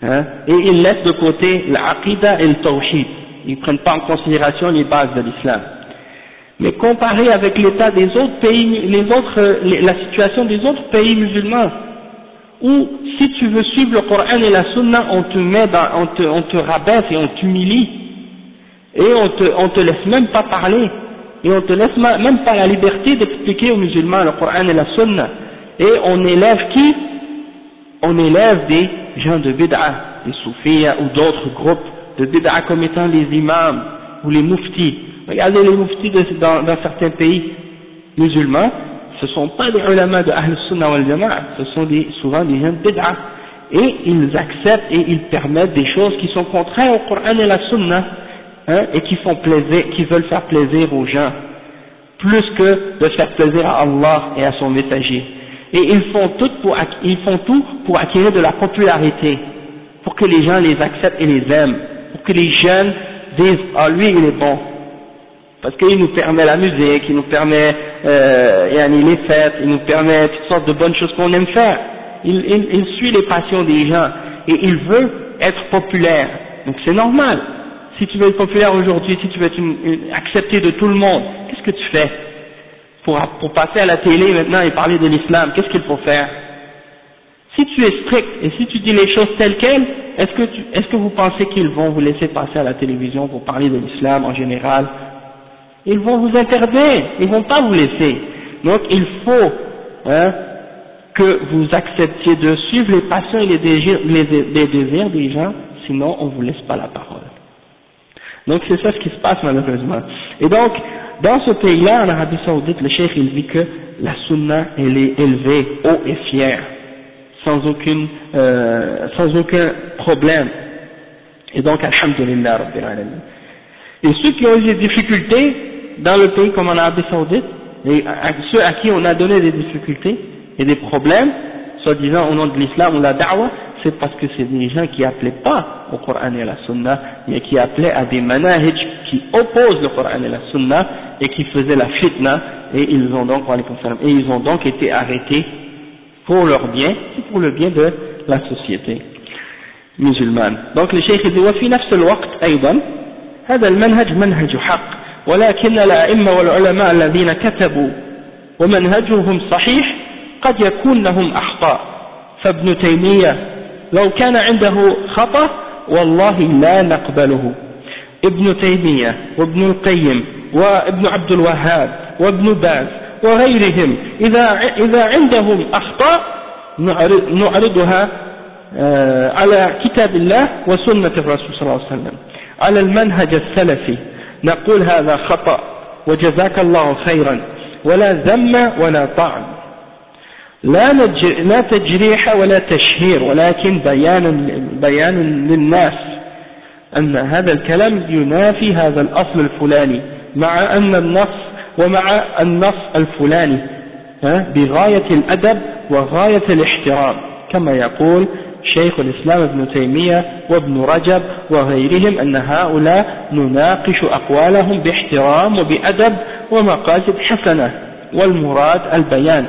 Hein, et ils laissent de côté l'aqida et le tawhid, ils ne prennent pas en considération les bases de l'islam. Mais comparé avec l'état des autres pays, la situation des autres pays musulmans, où si tu veux suivre le Coran et la Sunna, on te rabaisse et on t'humilie, et on te laisse même pas parler, et on te laisse même pas la liberté d'expliquer aux musulmans le Coran et la Sunna, et on élève qui? On élève des gens de bid'a, des soufis ou d'autres groupes de bid'a comme étant les imams ou les muftis. Regardez les muftis dans certains pays musulmans, ce ne sont pas des ulama de Ahl Sunnah wal Jama'a, ce sont souvent des gens de bid'a, et ils acceptent et ils permettent des choses qui sont contraires au Coran et la Sunna, hein, et qui veulent faire plaisir aux gens, plus que de faire plaisir à Allah et à son messager. Et ils font tout pour acquérir de la popularité, pour que les gens les acceptent et les aiment, pour que les jeunes disent « Ah, lui il est bon », parce qu'il nous permet la musique, il nous permet les fêtes, il nous permet toutes sortes de bonnes choses qu'on aime faire. Il suit les passions des gens, et il veut être populaire, donc c'est normal. Si tu veux être populaire aujourd'hui, si tu veux être accepté de tout le monde, qu'est-ce que tu fais? Pour passer à la télé maintenant et parler de l'islam, qu'est-ce qu'il faut faire? Si tu es strict et si tu dis les choses telles quelles, est-ce que vous pensez qu'ils vont vous laisser passer à la télévision pour parler de l'islam en général? Ils vont vous interdire, ils vont pas vous laisser. Donc il faut que vous acceptiez de suivre les passions et les désirs des gens, sinon on vous laisse pas la parole. Donc c'est ça ce qui se passe malheureusement. Et donc, dans ce pays-là, en Arabie Saoudite, le cheikh il dit que la sunna elle est élevée, haut et fière, sans aucun problème. Et donc, alhamdulillah rabbil alamin. Et ceux qui ont eu des difficultés dans le pays comme en Arabie Saoudite, et ceux à qui on a donné des difficultés et des problèmes, soi-disant au nom de l'islam ou la da'wah, c'est parce que c'est des gens qui appelaient pas au Coran et à la Sunna, mais qui appelaient à des manahij qui opposent le Coran et la Sunna et qui faisaient la fitna, et ils ont donc été arrêtés pour leur bien et pour le bien de la société musulmane. Donc le cheikh dit وفي نفس الوقت أيضا هذا المنهج منهج حق ولكن الأئمة والعلماء الذين كتبوا ومنهجهم صحيح قد يكون لهم أخطاء فابن تيمية لو كان عنده خطأ والله لا نقبله ابن تيمية وابن القيم وابن عبد الوهاب وابن باز وغيرهم إذا عندهم أخطاء نعرضها على كتاب الله وسنة الرسول صلى الله عليه وسلم على المنهج السلفي نقول هذا خطأ وجزاك الله خيرا ولا ذم ولا طعن لا تجريح ولا تشهير ولكن بيان للناس أن هذا الكلام ينافي هذا الأصل الفلاني مع أن النص الفلاني بغاية الأدب وغاية الاحترام كما يقول شيخ الإسلام ابن تيمية وابن رجب وغيرهم أن هؤلاء نناقش أقوالهم باحترام وبأدب ومقاصد حسنة والمراد البيان.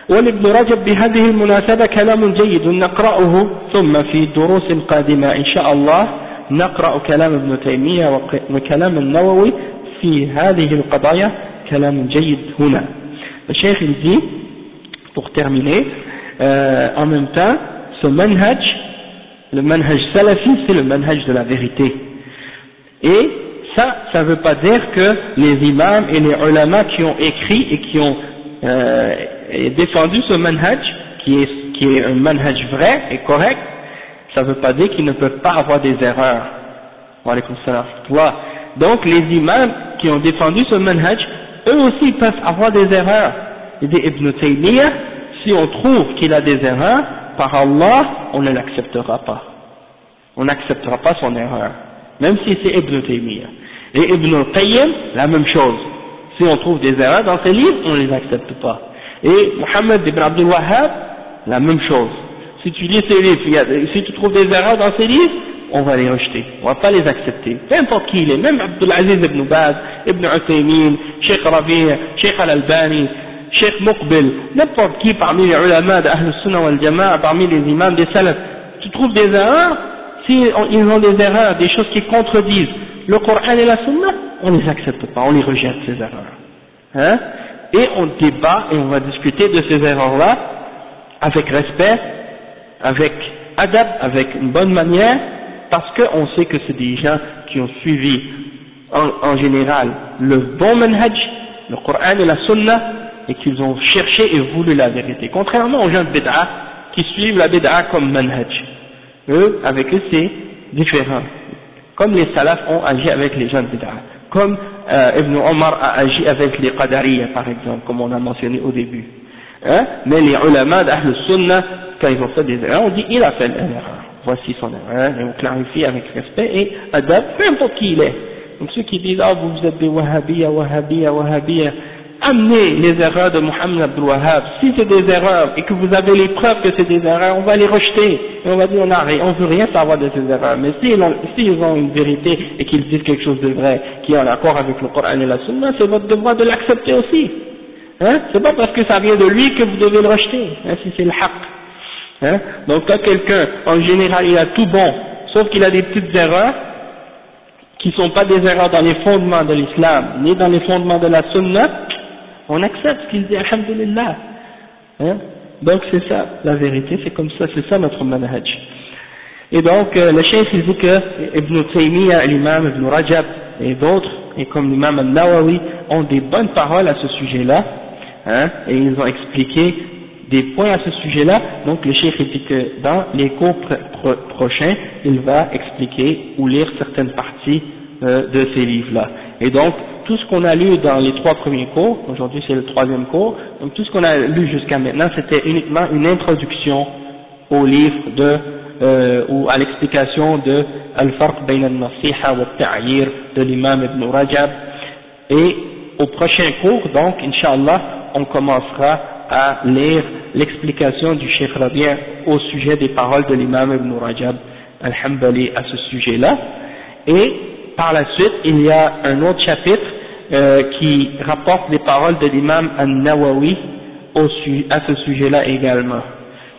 ولابن رجب بهذه المناسبة كلام جيد نقرأه ثم في دروس قادمة إن شاء الله نقرأ كلام ابن تيمية وكلام النووي في هذه القضايا كلام جيد هنا. الشيخ dit pour terminer en même temps ce manhaj, le manhaj salafi, c'est le manhaj de la vérité. Et ça ne veut pas dire que les imams et les ulama qui ont écrit et qui ont défendu ce manhaj, qui est un manhaj vrai et correct, ça ne veut pas dire qu'ils ne peuvent pas avoir des erreurs. Wa alaykoum salam. Donc les imams qui ont défendu ce manhaj, eux aussi peuvent avoir des erreurs. Et dit Ibn Taymiyyah, si on trouve qu'il a des erreurs, par Allah, on ne l'acceptera pas. On n'acceptera pas son erreur, même si c'est Ibn Taymiyyah. Et Ibn al-Qayyim, la même chose. Si on trouve des erreurs dans ses livres, on ne les accepte pas. Et Muhammad ibn Abdul Wahhab, la même chose. Si tu lis ses livres, si tu trouves des erreurs dans ses livres, on va les rejeter, on ne va pas les accepter. Peu importe qui il est, même Abdul Aziz ibn Baz, Ibn Uthaymin, Sheikh Rabi', Sheikh Al-Albani, Sheikh Muqbil, n'importe qui parmi les ulama d'Ahl Sunnah wal Jama'a, parmi les imams des salaf, tu trouves des erreurs, si ils ont des erreurs, des choses qui contredisent le Coran et la Sunna, on ne les accepte pas, on les rejette ces erreurs. Et on débat et on va discuter de ces erreurs-là avec respect, avec adab, avec une bonne manière, parce qu'on sait que c'est des gens qui ont suivi en général le bon manhaj, le Coran et la Sunna, et qu'ils ont cherché et voulu la vérité. Contrairement aux gens de bid'a qui suivent la bid'a comme manhaj. Eux, avec eux, c'est différent. Comme les salafs ont agi avec les gens de bid'a. Comme Ibn Omar a agi avec les Qadariyya, par exemple, comme on a mentionné au début. Mais les ulama d'Ahl Sunnah, quand ils ont fait des erreurs, on dit il a fait l'erreur. Voici son erreur, et on clarifie avec respect et adab, peu importe qui il est. Donc ceux qui disent, vous êtes des wahhabiyya, amenez les erreurs de Muhammad Abdul Wahhab. Si c'est des erreurs et que vous avez les preuves que c'est des erreurs, on va les rejeter. Et on va dire, on veut rien savoir de ces erreurs. Mais s'ils ont une vérité et qu'ils disent quelque chose de vrai, qui est en accord avec le Coran et la Sunna, c'est votre devoir de l'accepter aussi. C'est pas parce que ça vient de lui que vous devez le rejeter, si c'est le haqq. Donc quand quelqu'un, en général, il a tout bon, sauf qu'il a des petites erreurs, qui ne sont pas des erreurs dans les fondements de l'islam, ni dans les fondements de la Sunna, on accepte ce qu'il dit, alhamdulillah. Donc c'est ça, la vérité, c'est comme ça, c'est ça notre manhaj. Et donc, le cheikh il dit que Ibn Taymiyyah, l'imam Ibn Rajab et d'autres, et comme l'imam al-Nawawi, ont des bonnes paroles à ce sujet-là, et ils ont expliqué des points à ce sujet-là. Donc le cheikh dit que dans les cours prochains, il va expliquer ou lire certaines parties de ces livres-là. Et donc, tout ce qu'on a lu dans les 3 premiers cours, aujourd'hui c'est le 3e cours, donc tout ce qu'on a lu jusqu'à maintenant, c'était uniquement une introduction au livre ou à l'explication de Al-Farq Bayn al-Nasiha wa al-Ta'yir de l'imam Ibn Rajab. Et au prochain cours, donc, Inch'Allah, on commencera à lire l'explication du Cheikh Rabi' au sujet des paroles de l'imam Ibn Rajab al-Hanbali à ce sujet-là. Et par la suite, il y a un autre chapitre qui rapporte des paroles de l'imam al-Nawawi à ce sujet-là également.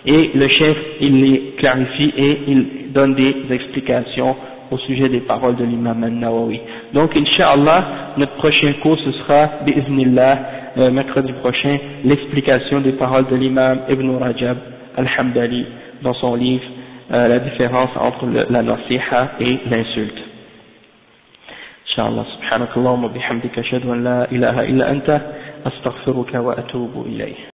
Et le chef, il les clarifie et il donne des explications au sujet des paroles de l'imam al-Nawawi. Donc, Inch'Allah, notre prochain cours, ce sera, bi'iznillah, mercredi prochain, l'explication des paroles de l'imam Ibn Rajab al-Hanbali dans son livre, la différence entre la nasiha et l'insulte. Inch'Allah, subhanakallahumma bihamdika ashhadu an la ilaha illa anta astaghfiruka wa atubu ilayh.